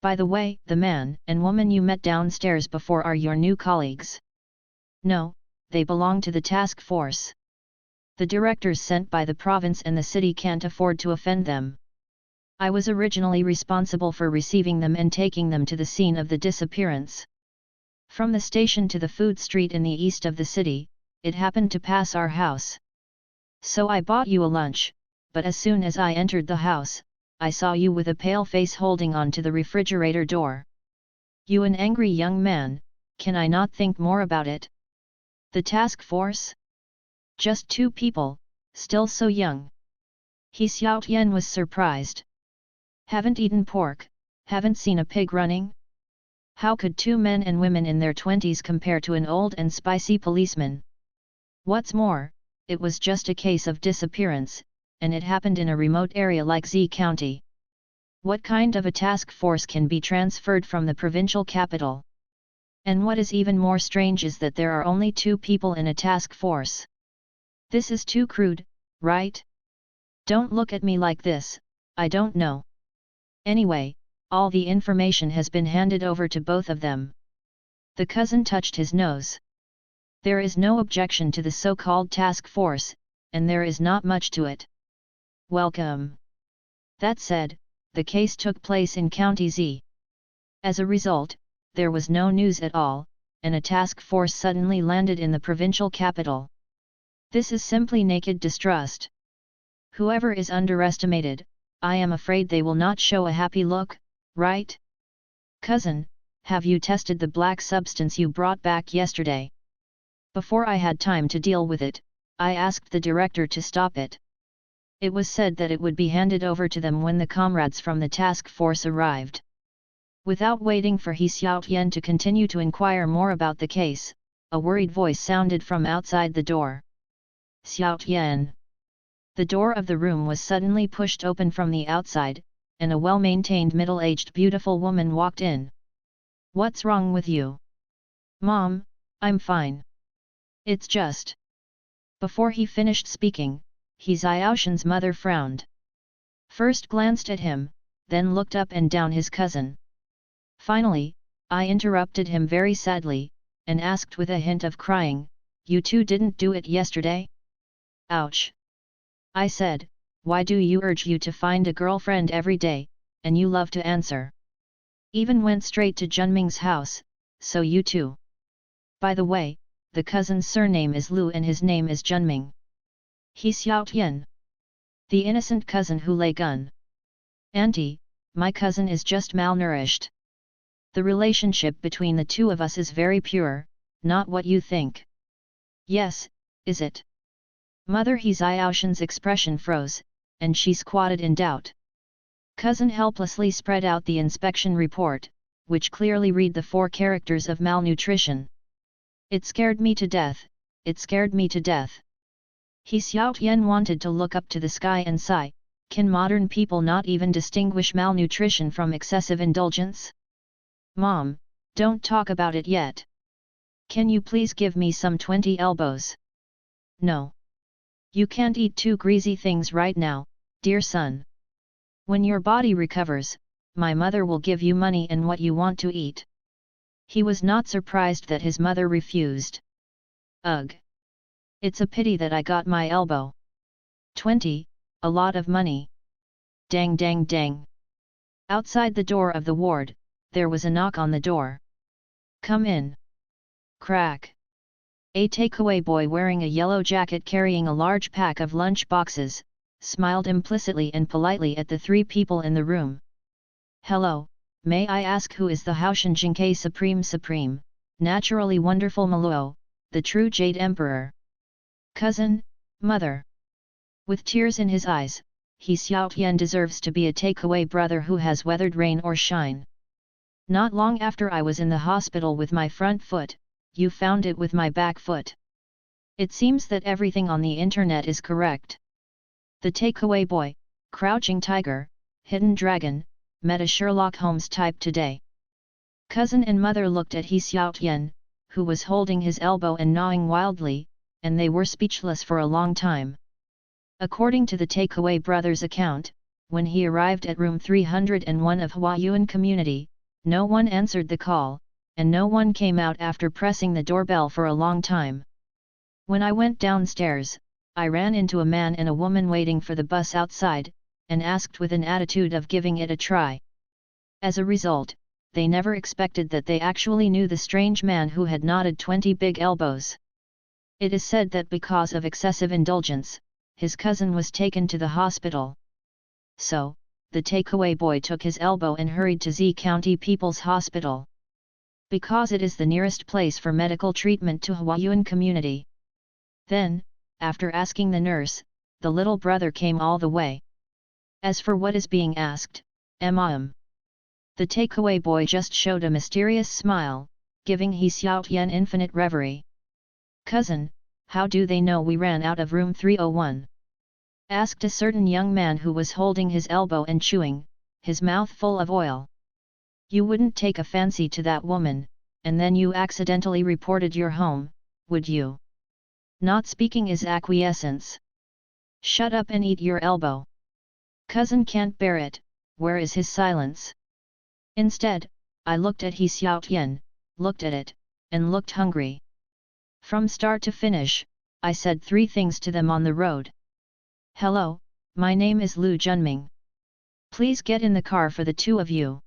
By the way, the man and woman you met downstairs before are your new colleagues. No, they belong to the task force. The directors sent by the province and the city can't afford to offend them. I was originally responsible for receiving them and taking them to the scene of the disappearance. From the station to the food street in the east of the city, it happened to pass our house. So I bought you a lunch, but as soon as I entered the house, I saw you with a pale face holding on to the refrigerator door. You an angry young man, can I not think more about it? The task force? Just 2 people, still so young. He Xiao Tian was surprised. Haven't eaten pork, haven't seen a pig running? How could 2 men and women in their 20s compare to an old and spicy policeman? What's more, it was just a case of disappearance, and it happened in a remote area like Z County. What kind of a task force can be transferred from the provincial capital? And what is even more strange is that there are only 2 people in a task force. This is too crude, right? Don't look at me like this, I don't know. Anyway, all the information has been handed over to both of them. The cousin touched his nose. There is no objection to the so-called task force, and there is not much to it. Welcome. That said, the case took place in County Z. As a result, there was no news at all, and a task force suddenly landed in the provincial capital. This is simply naked distrust. Whoever is underestimated, I am afraid they will not show a happy look, right? Cousin, have you tested the black substance you brought back yesterday? Before I had time to deal with it, I asked the director to stop it. It was said that it would be handed over to them when the comrades from the task force arrived. Without waiting for He Xiao Tian to continue to inquire more about the case, a worried voice sounded from outside the door. Xiao Tian. The door of the room was suddenly pushed open from the outside, and a well-maintained middle-aged beautiful woman walked in. What's wrong with you? Mom, I'm fine. It's just. Before he finished speaking, He Xiaoshan's mother frowned. First glanced at him, then looked up and down his cousin. Finally, I interrupted him very sadly, and asked with a hint of crying, "You two didn't do it yesterday?" "Ouch!" I said, "Why do you urge you to find a girlfriend every day, and you love to answer? Even went straight to Junming's house, so you too. By the way, the cousin's surname is Lu and his name is Junming. He Xiaotian. The innocent cousin who lay gun. Auntie, my cousin is just malnourished. The relationship between the two of us is very pure, not what you think." "Yes, is it?" Mother He Xiaoshan's expression froze, and she squatted in doubt. Cousin helplessly spread out the inspection report, which clearly read the 4 characters of malnutrition. "It scared me to death, it scared me to death." He Xiaotian wanted to look up to the sky and sigh, "Can modern people not even distinguish malnutrition from excessive indulgence?" "Mom, don't talk about it yet. Can you please give me some 20 elbows?" "No. You can't eat 2 greasy things right now, dear son. When your body recovers, my mother will give you money and what you want to eat." He was not surprised that his mother refused. "Ugh! It's a pity that I got my elbow. 20, a lot of money." Dang dang dang. Outside the door of the ward, there was a knock on the door. "Come in." Crack. A takeaway boy wearing a yellow jacket carrying a large pack of lunch boxes, smiled implicitly and politely at the 3 people in the room. "Hello, may I ask who is the Haoshan Jingke Supreme, naturally wonderful Maluo, the true Jade Emperor?" "Cousin, mother." With tears in his eyes, He Xiaotian deserves to be a takeaway brother who has weathered rain or shine. "Not long after I was in the hospital with my front foot, you found it with my back foot. It seems that everything on the internet is correct." The takeaway boy, crouching tiger, hidden dragon, met a Sherlock Holmes type today. Cousin and mother looked at He Xiaotian, who was holding his elbow and gnawing wildly, and they were speechless for a long time. According to the takeaway brother's account, when he arrived at room 301 of Huayuan community, no one answered the call, and no one came out after pressing the doorbell for a long time. "When I went downstairs, I ran into a man and a woman waiting for the bus outside, and asked with an attitude of giving it a try. As a result, they never expected that they actually knew the strange man who had knotted 20 big elbows. It is said that because of excessive indulgence, his cousin was taken to the hospital. So, the takeaway boy took his elbow and hurried to Z County People's Hospital. Because it is the nearest place for medical treatment to Huayuan community. Then, after asking the nurse, the little brother came all the way. As for what is being asked, the takeaway boy just showed a mysterious smile, giving He Xiaotian infinite reverie. "Cousin, how do they know we ran out of room 301? Asked a certain young man who was holding his elbow and chewing, his mouth full of oil. "You wouldn't take a fancy to that woman, and then you accidentally reported your home, would you? Not speaking is acquiescence. Shut up and eat your elbow." Cousin can't bear it, where is his silence? Instead, I looked at He Xiaotian, looked at it, and looked hungry. From start to finish, I said 3 things to them on the road. "Hello, my name is Lu Junming. Please get in the car for the 2 of you.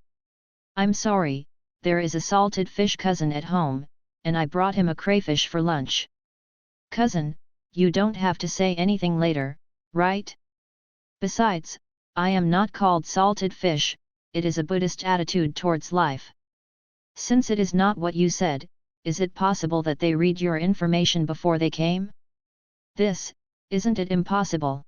I'm sorry, there is a salted fish cousin at home, and I brought him a crayfish for lunch. Cousin, you don't have to say anything later, right? Besides, I am not called salted fish, it is a Buddhist attitude towards life. Since it is not what you said, is it possible that they read your information before they came? This, isn't it impossible?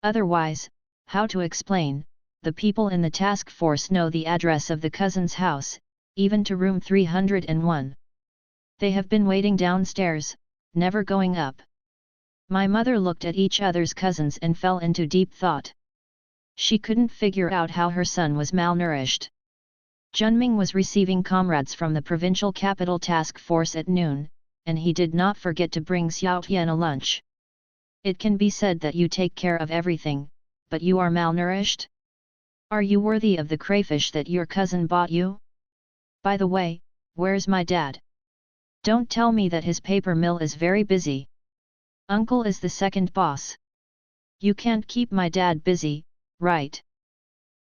Otherwise, how to explain, the people in the task force know the address of the cousin's house, even to room 301. They have been waiting downstairs, never going up." My mother looked at each other's cousins and fell into deep thought. She couldn't figure out how her son was malnourished. Junming was receiving comrades from the provincial capital task force at noon, and he did not forget to bring Xiaotian a lunch. It can be said that you take care of everything, but you are malnourished? Are you worthy of the crayfish that your cousin bought you? By the way, where's my dad? Don't tell me that his paper mill is very busy. Uncle is the second boss. You can't keep my dad busy, right?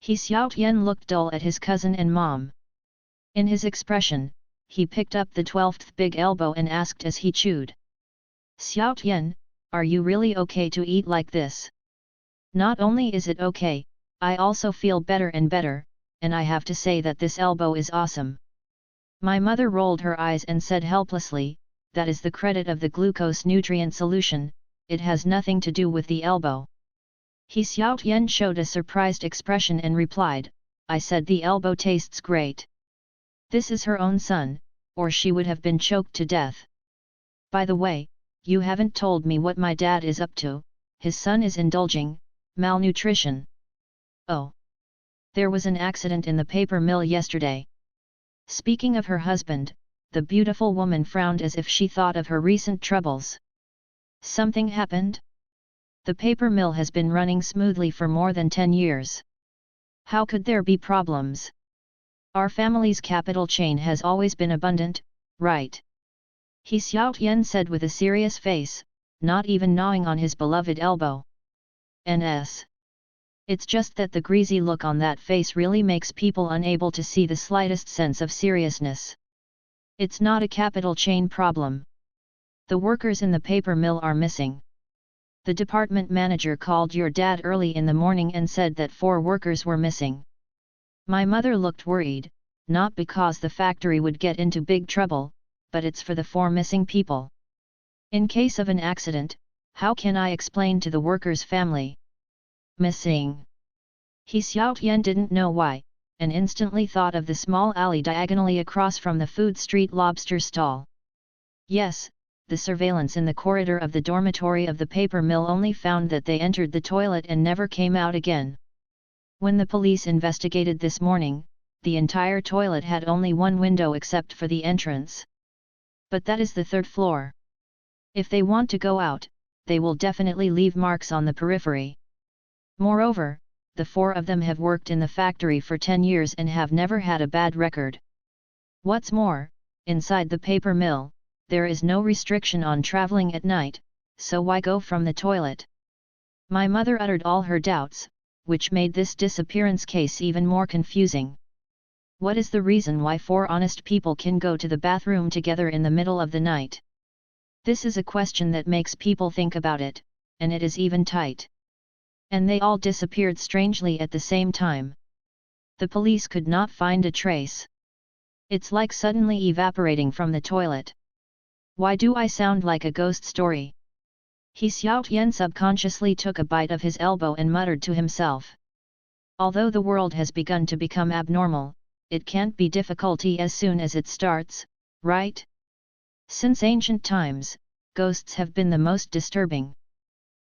He Xiaotian looked dull at his cousin and mom. In his expression, he picked up the 12th big elbow and asked as he chewed. Xiaotian, are you really okay to eat like this? Not only is it okay, I also feel better and better, and I have to say that this elbow is awesome. My mother rolled her eyes and said helplessly, that is the credit of the glucose nutrient solution, it has nothing to do with the elbow. He Xiaotian showed a surprised expression and replied, I said the elbow tastes great. This is her own son, or she would have been choked to death. By the way, you haven't told me what my dad is up to, his son is indulging, malnutrition. Oh. There was an accident in the paper mill yesterday. Speaking of her husband, the beautiful woman frowned as if she thought of her recent troubles. Something happened? The paper mill has been running smoothly for more than 10 years. How could there be problems? Our family's capital chain has always been abundant, right? He Xiaotian said with a serious face, not even gnawing on his beloved elbow. NS. It's just that the greasy look on that face really makes people unable to see the slightest sense of seriousness. It's not a capital chain problem. The workers in the paper mill are missing. The department manager called your dad early in the morning and said that 4 workers were missing. My mother looked worried, not because the factory would get into big trouble, but it's for the 4 missing people. In case of an accident, how can I explain to the workers' family? Missing. He Xiaotian didn't know why, and instantly thought of the small alley diagonally across from the food street lobster stall. Yes, the surveillance in the corridor of the dormitory of the paper mill only found that they entered the toilet and never came out again. When the police investigated this morning, the entire toilet had only one window except for the entrance. But that is the 3rd floor. If they want to go out, they will definitely leave marks on the periphery. Moreover, the 4 of them have worked in the factory for 10 years and have never had a bad record. What's more, inside the paper mill, there is no restriction on traveling at night, so why go from the toilet? My mother uttered all her doubts, which made this disappearance case even more confusing. What is the reason why 4 honest people can go to the bathroom together in the middle of the night? This is a question that makes people think about it, and it is even tight. And they all disappeared strangely at the same time. The police could not find a trace. It's like suddenly evaporating from the toilet. Why do I sound like a ghost story? He Xiaotian subconsciously took a bite of his elbow and muttered to himself. Although the world has begun to become abnormal, it can't be difficulty as soon as it starts, right? Since ancient times, ghosts have been the most disturbing.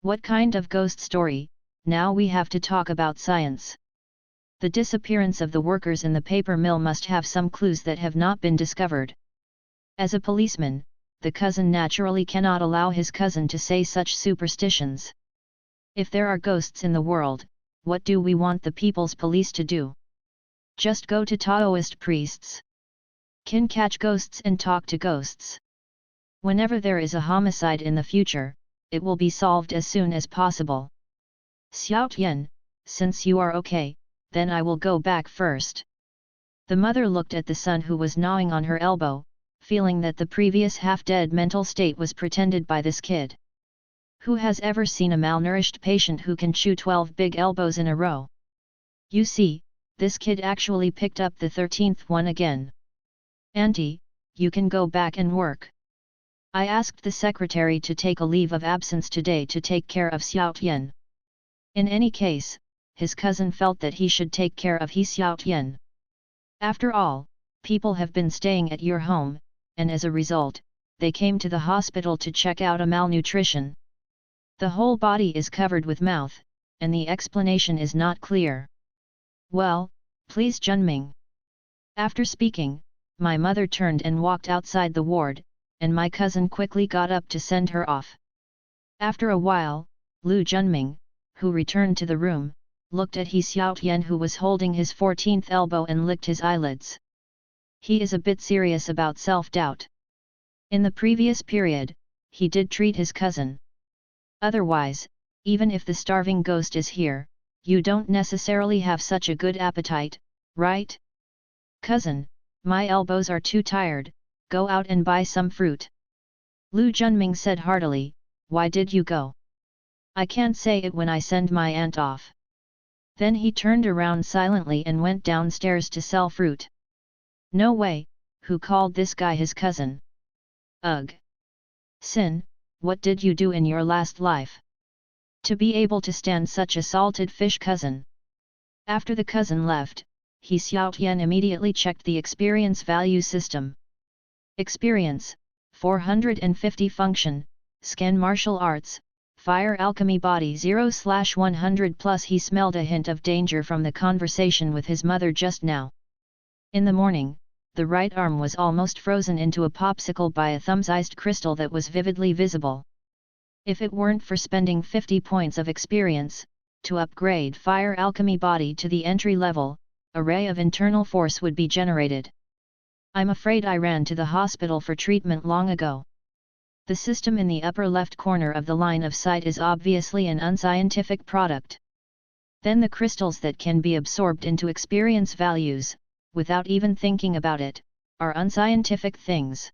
What kind of ghost story? Now we have to talk about science. The disappearance of the workers in the paper mill must have some clues that have not been discovered. As a policeman, the cousin naturally cannot allow his cousin to say such superstitions. If there are ghosts in the world, what do we want the people's police to do? Just go to Taoist priests? Can catch ghosts and talk to ghosts. Whenever there is a homicide in the future, it will be solved as soon as possible. Xiaotian, since you are okay, then I will go back first. The mother looked at the son who was gnawing on her elbow, feeling that the previous half-dead mental state was pretended by this kid. Who has ever seen a malnourished patient who can chew 12 big elbows in a row? You see, this kid actually picked up the 13th one again. Auntie, you can go back and work. I asked the secretary to take a leave of absence today to take care of Xiaotian. In any case, his cousin felt that he should take care of He Xiaotian. After all, people have been staying at your home, and as a result, they came to the hospital to check out a malnutrition. The whole body is covered with mouth, and the explanation is not clear. Well, please Junming. After speaking, my mother turned and walked outside the ward, and my cousin quickly got up to send her off. After a while, Lu Junming, who returned to the room, looked at He Xiaotian who was holding his 14th elbow and licked his eyelids. He is a bit serious about self-doubt. In the previous period, he did treat his cousin. Otherwise, even if the starving ghost is here, you don't necessarily have such a good appetite, right? Cousin, my elbows are too tired, go out and buy some fruit. Lu Junming said heartily, why did you go? I can't say it when I send my aunt off. Then he turned around silently and went downstairs to sell fruit. No way, who called this guy his cousin? Ugh! Sin, what did you do in your last life? To be able to stand such a salted fish cousin. After the cousin left, He Xiaotian immediately checked the experience value system. Experience, 450 function, scan martial arts, fire alchemy body 0/100 plus. He smelled a hint of danger from the conversation with his mother just now. In the morning, the right arm was almost frozen into a popsicle by a thumb-sized crystal that was vividly visible. If it weren't for spending 50 points of experience, to upgrade fire alchemy body to the entry level, a ray of internal force would be generated. I'm afraid I ran to the hospital for treatment long ago. The system in the upper left corner of the line of sight is obviously an unscientific product. Then the crystals that can be absorbed into experience values, without even thinking about it, are unscientific things.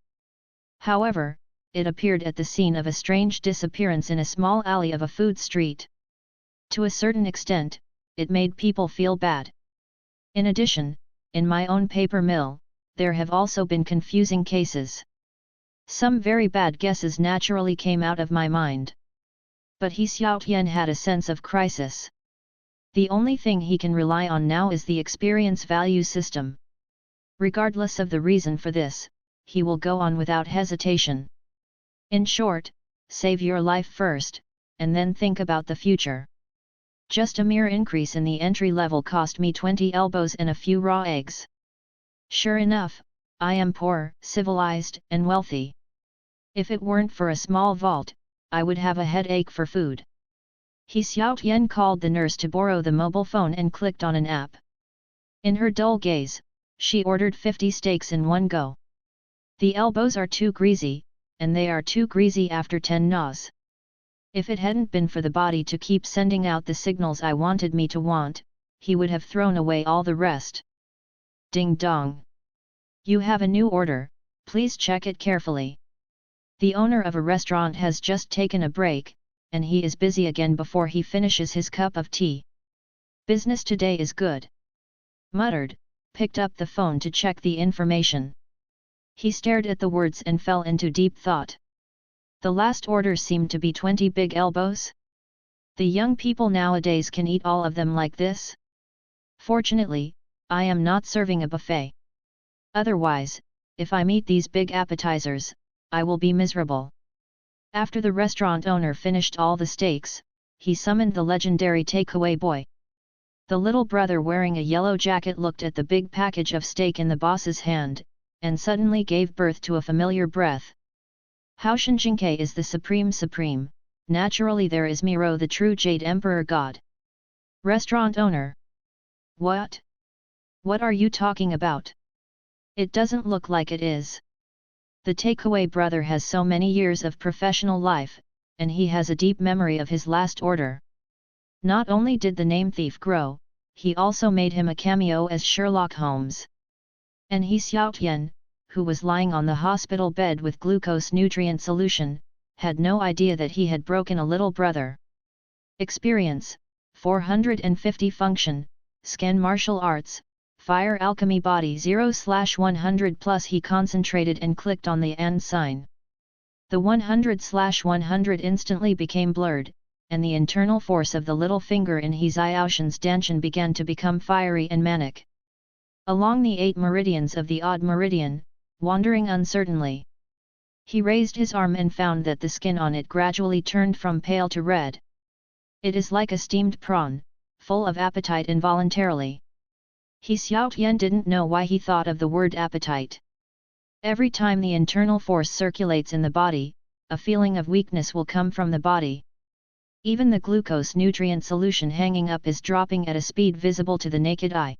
However, it appeared at the scene of a strange disappearance in a small alley of a food street. To a certain extent, it made people feel bad. In addition, in my own paper mill, there have also been confusing cases. Some very bad guesses naturally came out of my mind. But He Xiaotian had a sense of crisis. The only thing he can rely on now is the experience value system. Regardless of the reason for this, he will go on without hesitation. In short, save your life first, and then think about the future. Just a mere increase in the entry level cost me 20 elbows and a few raw eggs. Sure enough, I am poor, civilized, and wealthy. If it weren't for a small vault, I would have a headache for food. He Xiaotian called the nurse to borrow the mobile phone and clicked on an app. In her dull gaze, she ordered 50 steaks in one go. The elbows are too greasy, and they are too greasy after 10 gnaws. If it hadn't been for the body to keep sending out the signals I wanted me to want, he would have thrown away all the rest. Ding dong! You have a new order, please check it carefully. The owner of a restaurant has just taken a break, and he is busy again before he finishes his cup of tea. Business today is good. Muttered, picked up the phone to check the information. He stared at the words and fell into deep thought. The last order seemed to be 20 big elbows. The young people nowadays can eat all of them like this? Fortunately, I am not serving a buffet. Otherwise, if I meet these big appetizers, I will be miserable. After the restaurant owner finished all the steaks, he summoned the legendary takeaway boy. The little brother wearing a yellow jacket looked at the big package of steak in the boss's hand, and suddenly gave birth to a familiar breath. Haoshan Jingke is the supreme, naturally there is Miro the true Jade Emperor God. Restaurant owner. What? What are you talking about? It doesn't look like it is. The takeaway brother has so many years of professional life, and he has a deep memory of his last order. Not only did the name thief grow, he also made him a cameo as Sherlock Holmes. And He Xiaotian, who was lying on the hospital bed with glucose nutrient solution, had no idea that he had broken a little brother. Experience, 450 function, scan martial arts, fire alchemy body 0/100 plus. He concentrated and clicked on the and sign. The 100/100 instantly became blurred, and the internal force of the little finger in He Xiaotian's danshan began to become fiery and manic. Along the 8 meridians of the odd meridian, wandering uncertainly. He raised his arm and found that the skin on it gradually turned from pale to red. It is like a steamed prawn, full of appetite involuntarily. He Xiaotian didn't know why he thought of the word appetite. Every time the internal force circulates in the body, a feeling of weakness will come from the body. Even the glucose nutrient solution hanging up is dropping at a speed visible to the naked eye.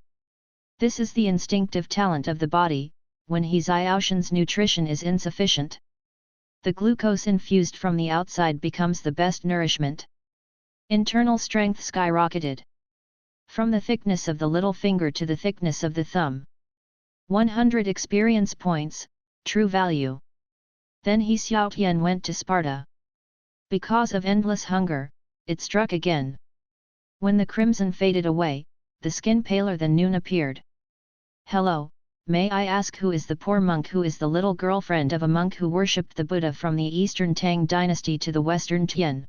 This is the instinctive talent of the body, when He Xiaoshan's nutrition is insufficient. The glucose infused from the outside becomes the best nourishment. Internal strength skyrocketed. From the thickness of the little finger to the thickness of the thumb. 100 experience points, true value. Then He Xiaotian went to Sparta. Because of endless hunger, it struck again. When the crimson faded away, the skin paler than noon appeared. Hello, may I ask who is the poor monk who is the little girlfriend of a monk who worshipped the Buddha from the eastern Tang dynasty to the western Tian?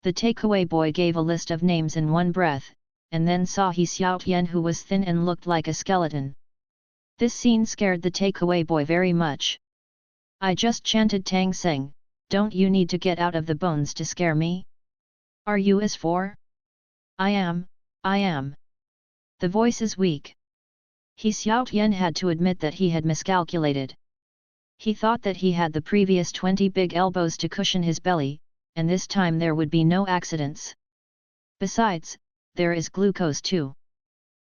The takeaway boy gave a list of names in one breath, and then saw He Xiaotian who was thin and looked like a skeleton. This scene scared the takeaway boy very much. I just chanted Tang Seng, don't you need to get out of the bones to scare me? Are you as for? I am. The voice is weak. He Xiaotian had to admit that he had miscalculated. He thought that he had the previous 20 big elbows to cushion his belly, and this time there would be no accidents. Besides, there is glucose too.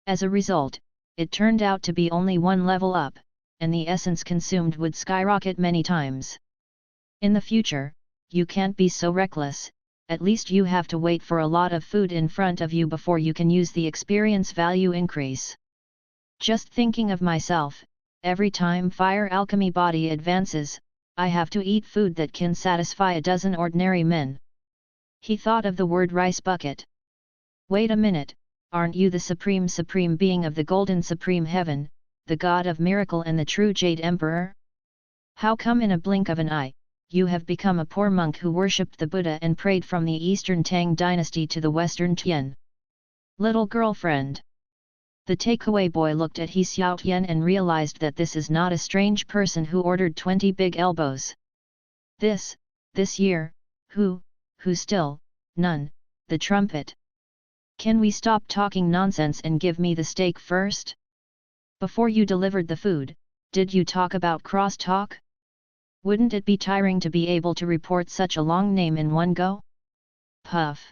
As a result, it turned out to be only one level up, and the essence consumed would skyrocket many times. In the future, you can't be so reckless, at least you have to wait for a lot of food in front of you before you can use the experience value increase. Just thinking of myself, every time fire alchemy body advances, I have to eat food that can satisfy a dozen ordinary men. He thought of the word rice bucket. Wait a minute, aren't you the supreme being of the golden supreme heaven, the god of miracle and the true Jade Emperor? How come in a blink of an eye, you have become a poor monk who worshipped the Buddha and prayed from the eastern Tang dynasty to the western Tian? Little girlfriend. The takeaway boy looked at He Xiaotian and realized that this is not a strange person who ordered 20 big elbows. This year, who still, none, the trumpet. Can we stop talking nonsense and give me the steak first? Before you delivered the food, did you talk about cross-talk? Wouldn't it be tiring to be able to report such a long name in one go? Puff.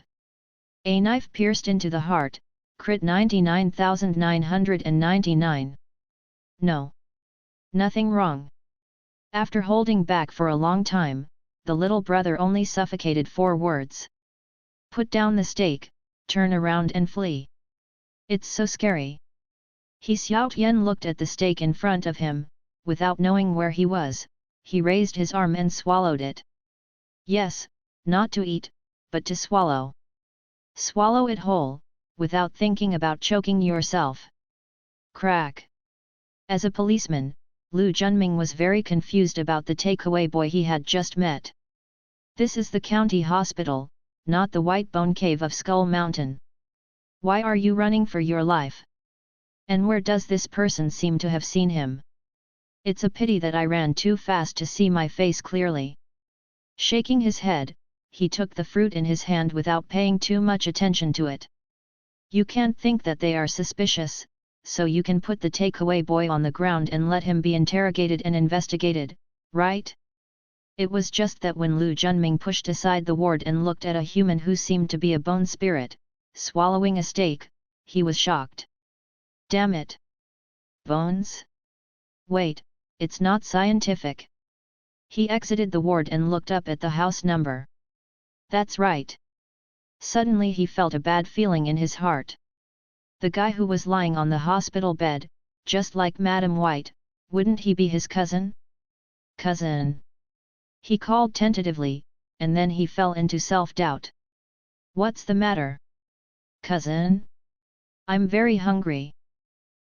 A knife pierced into the heart, crit 99,999. No. Nothing wrong. After holding back for a long time, the little brother only suffocated 4 words. Put down the steak, turn around and flee. It's so scary. He Xiaotian looked at the steak in front of him, without knowing where he was. He raised his arm and swallowed it. Yes, not to eat, but to swallow. Swallow it whole, without thinking about choking yourself. Crack. As a policeman, Lu Junming was very confused about the takeaway boy he had just met. This is the county hospital, not the White Bone Cave of Skull Mountain. Why are you running for your life? And where does this person seem to have seen him? It's a pity that I ran too fast to see my face clearly. Shaking his head, he took the fruit in his hand without paying too much attention to it. You can't think that they are suspicious, so you can put the takeaway boy on the ground and let him be interrogated and investigated, right? It was just that when Lu Junming pushed aside the ward and looked at a human who seemed to be a bone spirit, swallowing a steak, he was shocked. Damn it! Bones? Wait, it's not scientific. He exited the ward and looked up at the house number. That's right. Suddenly he felt a bad feeling in his heart. The guy who was lying on the hospital bed, just like Madam White, wouldn't he be his cousin? Cousin. He called tentatively, and then he fell into self-doubt. What's the matter? Cousin? I'm very hungry.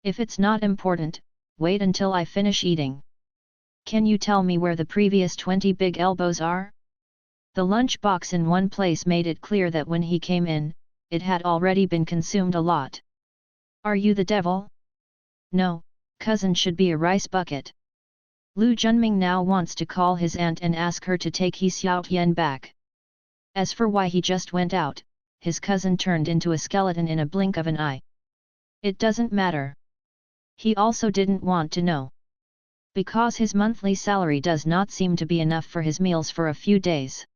If it's not important, wait until I finish eating. Can you tell me where the previous 20 big elbows are? The lunch box in one place made it clear that when he came in, it had already been consumed a lot. Are you the devil? No, cousin should be a rice bucket. Lu Junming now wants to call his aunt and ask her to take He Xiaotian back. As for why he just went out, his cousin turned into a skeleton in a blink of an eye. It doesn't matter. He also didn't want to know. Because his monthly salary does not seem to be enough for his meals for a few days.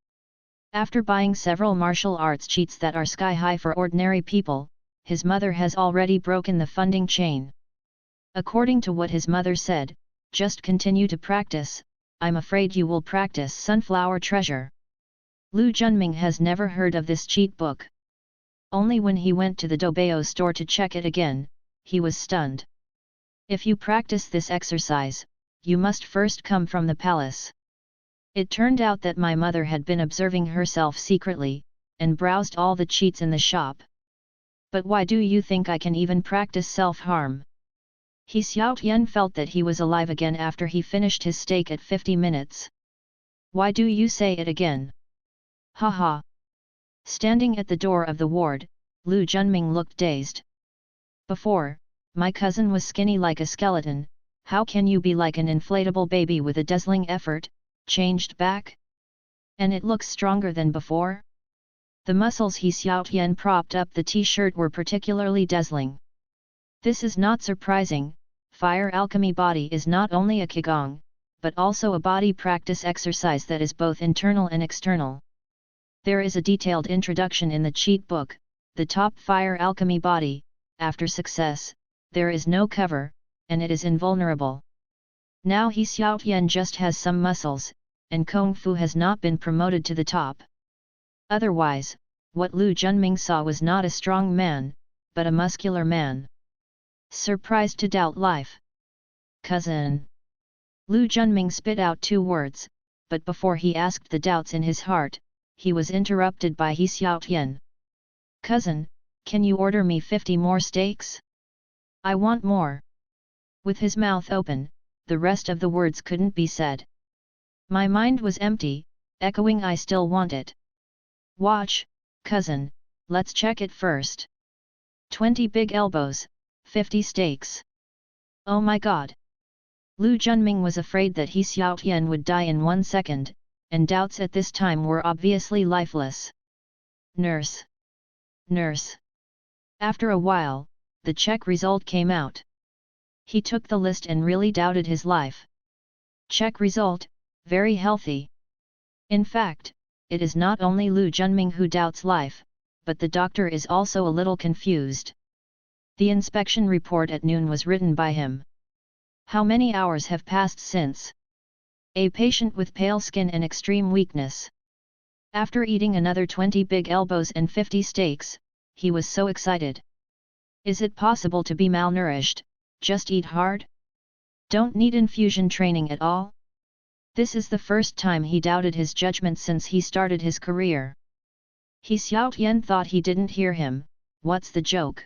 After buying several martial arts cheats that are sky-high for ordinary people, his mother has already broken the funding chain. According to what his mother said, just continue to practice, I'm afraid you will practice sunflower treasure. Lu Junming has never heard of this cheat book. Only when he went to the Dobeo store to check it again, he was stunned. If you practice this exercise, you must first come from the palace. It turned out that my mother had been observing herself secretly, and browsed all the cheats in the shop. But why do you think I can even practice self-harm? He Xiao Tian felt that he was alive again after he finished his steak at 50 minutes. Why do you say it again? Ha. Standing at the door of the ward, Lu Junming looked dazed. Before, my cousin was skinny like a skeleton, how can you be like an inflatable baby with a dazzling effort, changed back? And it looks stronger than before? The muscles he Xiao Tian propped up the t-shirt were particularly dazzling. This is not surprising, fire alchemy body is not only a qigong, but also a body practice exercise that is both internal and external. There is a detailed introduction in the cheat book, the top fire alchemy body, after success, there is no cover, and it is invulnerable. Now he Xiao Tian just has some muscles, and Kung Fu has not been promoted to the top. Otherwise, what Lu Junming saw was not a strong man, but a muscular man. Surprised to doubt life. Cousin. Lu Junming spit out 2 words, but before he asked the doubts in his heart, he was interrupted by He Xiao Tian. Cousin, can you order me 50 more steaks? I want more. With his mouth open, the rest of the words couldn't be said. My mind was empty, echoing I still want it. Watch, cousin, let's check it first. 20 big elbows, 50 steaks. Oh my god! Lu Junming was afraid that He Xiao Tian would die in 1 second, and doubts at this time were obviously lifeless. Nurse. After a while, the check result came out. He took the list and really doubted his life. Check result, very healthy. In fact, it is not only Lu Junming who doubts life, but the doctor is also a little confused. The inspection report at noon was written by him. How many hours have passed since? A patient with pale skin and extreme weakness. After eating another 20 big elbows and 50 steaks, he was so excited. Is it possible to be malnourished, just eat hard? Don't need infusion training at all? This is the first time he doubted his judgment since he started his career. He Xiao Tian thought he didn't hear him, what's the joke?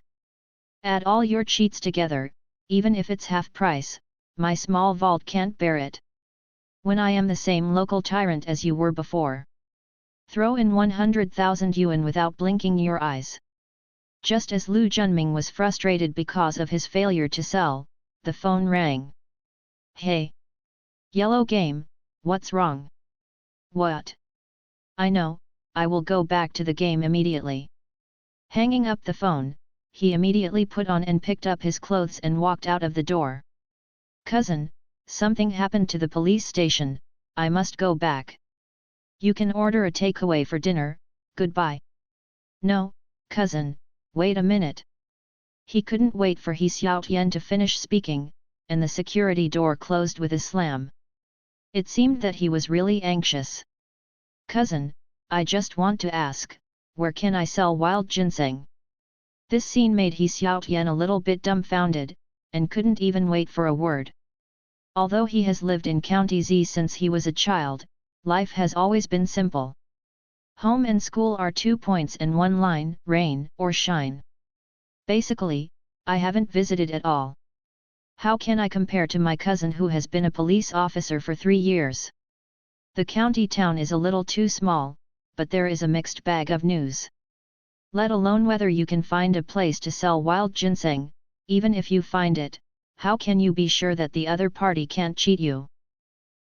Add all your cheats together, even if it's half price, my small vault can't bear it. When I am the same local tyrant as you were before. Throw in 100,000 yuan without blinking your eyes. Just as Lu Junming was frustrated because of his failure to sell, the phone rang. Hey! Yellow game, what's wrong? What? I know, I will go back to the game immediately. Hanging up the phone, he immediately put on and picked up his clothes and walked out of the door. Cousin, something happened to the police station, I must go back. You can order a takeaway for dinner, goodbye. No, cousin, wait a minute. He couldn't wait for He Xiao Tian to finish speaking, and the security door closed with a slam. It seemed that he was really anxious. Cousin, I just want to ask, where can I sell wild ginseng? This scene made He Xiao Tian a little bit dumbfounded, and couldn't even wait for a word. Although he has lived in County Z since he was a child, life has always been simple. Home and school are 2 points and 1 line, rain or shine. Basically, I haven't visited at all. How can I compare to my cousin who has been a police officer for 3 years? The county town is a little too small, but there is a mixed bag of news. Let alone whether you can find a place to sell wild ginseng, even if you find it, how can you be sure that the other party can't cheat you?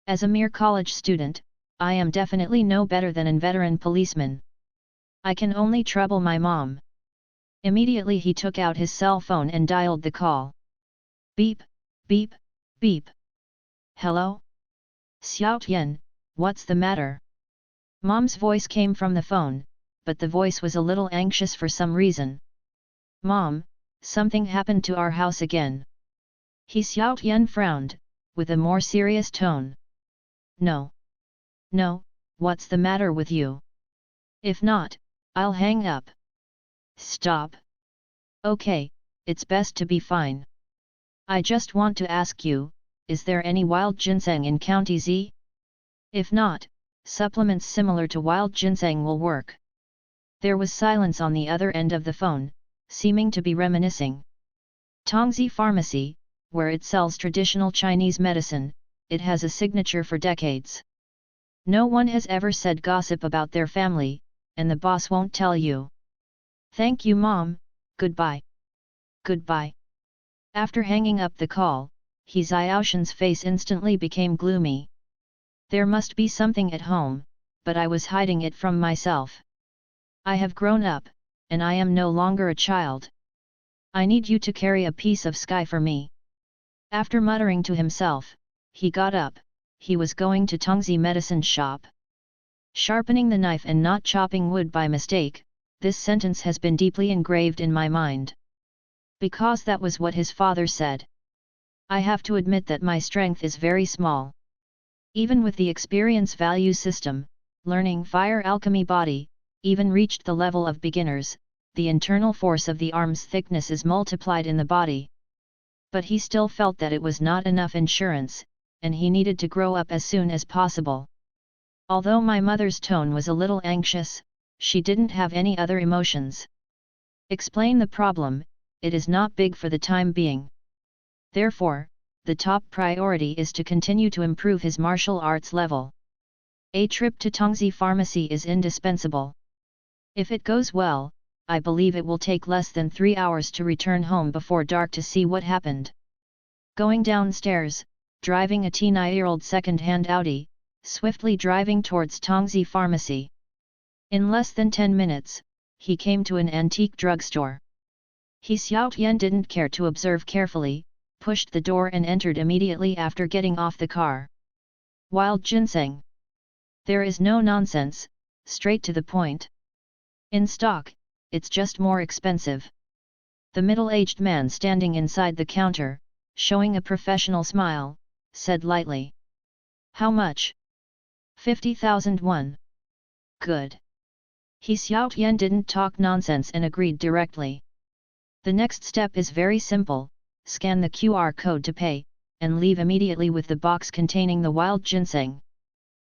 As a mere college student, I am definitely no better than an veteran policeman. I can only trouble my mom. Immediately he took out his cell phone and dialed the call. Beep, beep, beep. Hello? Xiao Tian, what's the matter? Mom's voice came from the phone, but the voice was a little anxious for some reason. Mom, something happened to our house again. He Xiao Tian frowned, with a more serious tone. No. No, what's the matter with you? If not, I'll hang up. Stop. Okay, it's best to be fine. I just want to ask you, is there any wild ginseng in County Z? If not, supplements similar to wild ginseng will work. There was silence on the other end of the phone, seeming to be reminiscing. Tongzi Pharmacy, where it sells traditional Chinese medicine, it has a signature for decades. No one has ever said gossip about their family, and the boss won't tell you. Thank you, Mom, goodbye. Goodbye. After hanging up the call, He Xiaoshan's face instantly became gloomy. There must be something at home, but I was hiding it from myself. I have grown up, and I am no longer a child. I need you to carry a piece of sky for me. After muttering to himself, he got up. He was going to Tongzi medicine shop. Sharpening the knife and not chopping wood by mistake, this sentence has been deeply engraved in my mind. Because that was what his father said. I have to admit that my strength is very small. Even with the experience value system, learning fire alchemy body, even reached the level of beginners, the internal force of the arm's thickness is multiplied in the body. But he still felt that it was not enough insurance, and he needed to grow up as soon as possible. Although my mother's tone was a little anxious, she didn't have any other emotions. Explain the problem, it is not big for the time being. Therefore, the top priority is to continue to improve his martial arts level. A trip to Tongzi Pharmacy is indispensable. If it goes well, I believe it will take less than 3 hours to return home before dark to see what happened. Going downstairs, driving a 9-year-old second-hand Audi, swiftly driving towards Tongzi Pharmacy. In less than 10 minutes, he came to an antique drugstore. He Xiaotian didn't care to observe carefully, pushed the door and entered immediately after getting off the car. Wild ginseng. There is no nonsense, straight to the point. In stock, it's just more expensive. The middle-aged man standing inside the counter, showing a professional smile, said lightly. How much? 50,000 won. Good. He Xiaotian didn't talk nonsense and agreed directly. The next step is very simple, scan the QR code to pay, and leave immediately with the box containing the wild ginseng.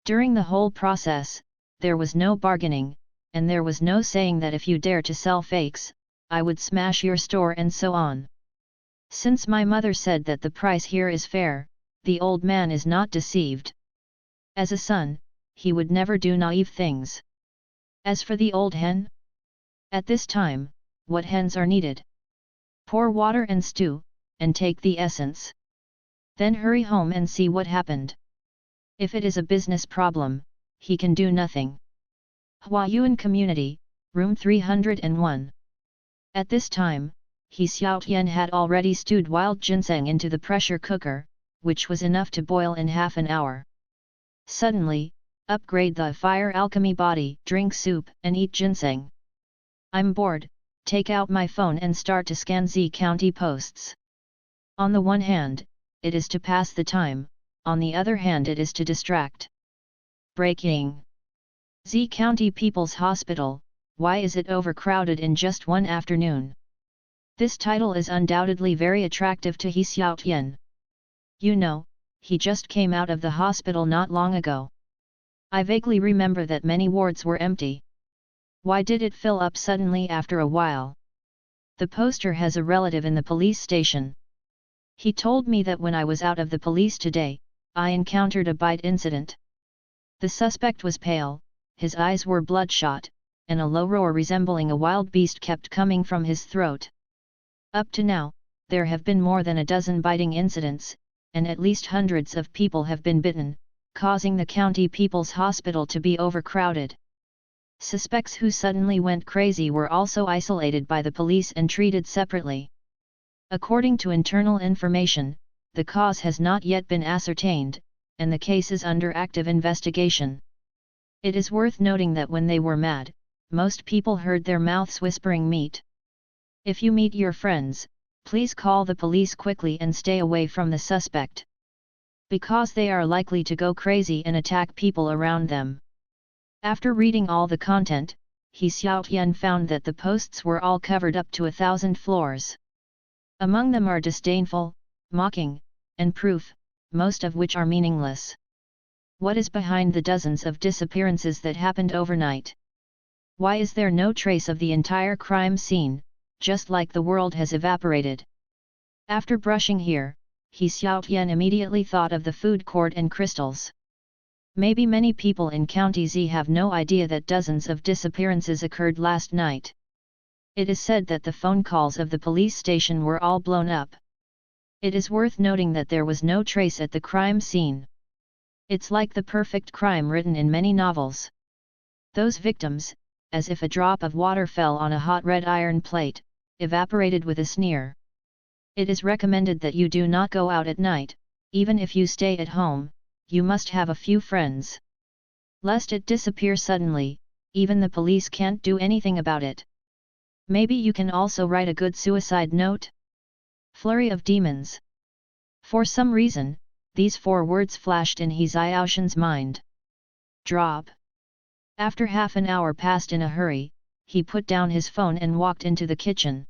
During the whole process, there was no bargaining, and there was no saying that if you dare to sell fakes, I would smash your store and so on. Since my mother said that the price here is fair, the old man is not deceived. As a son, he would never do naive things. As for the old hen? At this time, what hens are needed? Pour water and stew, and take the essence. Then hurry home and see what happened. If it is a business problem, he can do nothing. Huayuan Community, Room 301. At this time, He Xiaotian had already stewed wild ginseng into the pressure cooker, which was enough to boil in half an hour. Suddenly, upgrade the fire alchemy body, drink soup, and eat ginseng. I'm bored, take out my phone and start to scan Z County posts. On the one hand, it is to pass the time, on the other hand it is to distract. Breaking. Z County People's Hospital, why is it overcrowded in just one afternoon? This title is undoubtedly very attractive to He Xiaotian. You know, he just came out of the hospital not long ago. I vaguely remember that many wards were empty. Why did it fill up suddenly after a while? The poster has a relative in the police station. He told me that when I was out of the police today, I encountered a bite incident. The suspect was pale, his eyes were bloodshot, and a low roar resembling a wild beast kept coming from his throat. Up to now, there have been more than a dozen biting incidents, and at least hundreds of people have been bitten, causing the county people's hospital to be overcrowded. Suspects who suddenly went crazy were also isolated by the police and treated separately. According to internal information, the cause has not yet been ascertained, and the case is under active investigation. It is worth noting that when they were mad, most people heard their mouths whispering meat. If you meet your friends, please call the police quickly and stay away from the suspect. because they are likely to go crazy and attack people around them. After reading all the content, He Xiaotian found that the posts were all covered up to 1,000 floors. Among them are disdainful, mocking, and proof, most of which are meaningless. What is behind the dozens of disappearances that happened overnight? Why is there no trace of the entire crime scene, just like the world has evaporated? After brushing here, He Xiaotian immediately thought of the food court and crystals. Maybe many people in County Z have no idea that dozens of disappearances occurred last night. It is said that the phone calls of the police station were all blown up. It is worth noting that there was no trace at the crime scene. It's like the perfect crime written in many novels. Those victims, as if a drop of water fell on a hot red iron plate, evaporated with a sneer. It is recommended that you do not go out at night, even if you stay at home. You must have a few friends. Lest it disappear suddenly, even the police can't do anything about it. Maybe you can also write a good suicide note? Flurry of demons. For some reason, these 4 words flashed in He Xiaotian's mind. Drop. After half an hour passed in a hurry, he put down his phone and walked into the kitchen.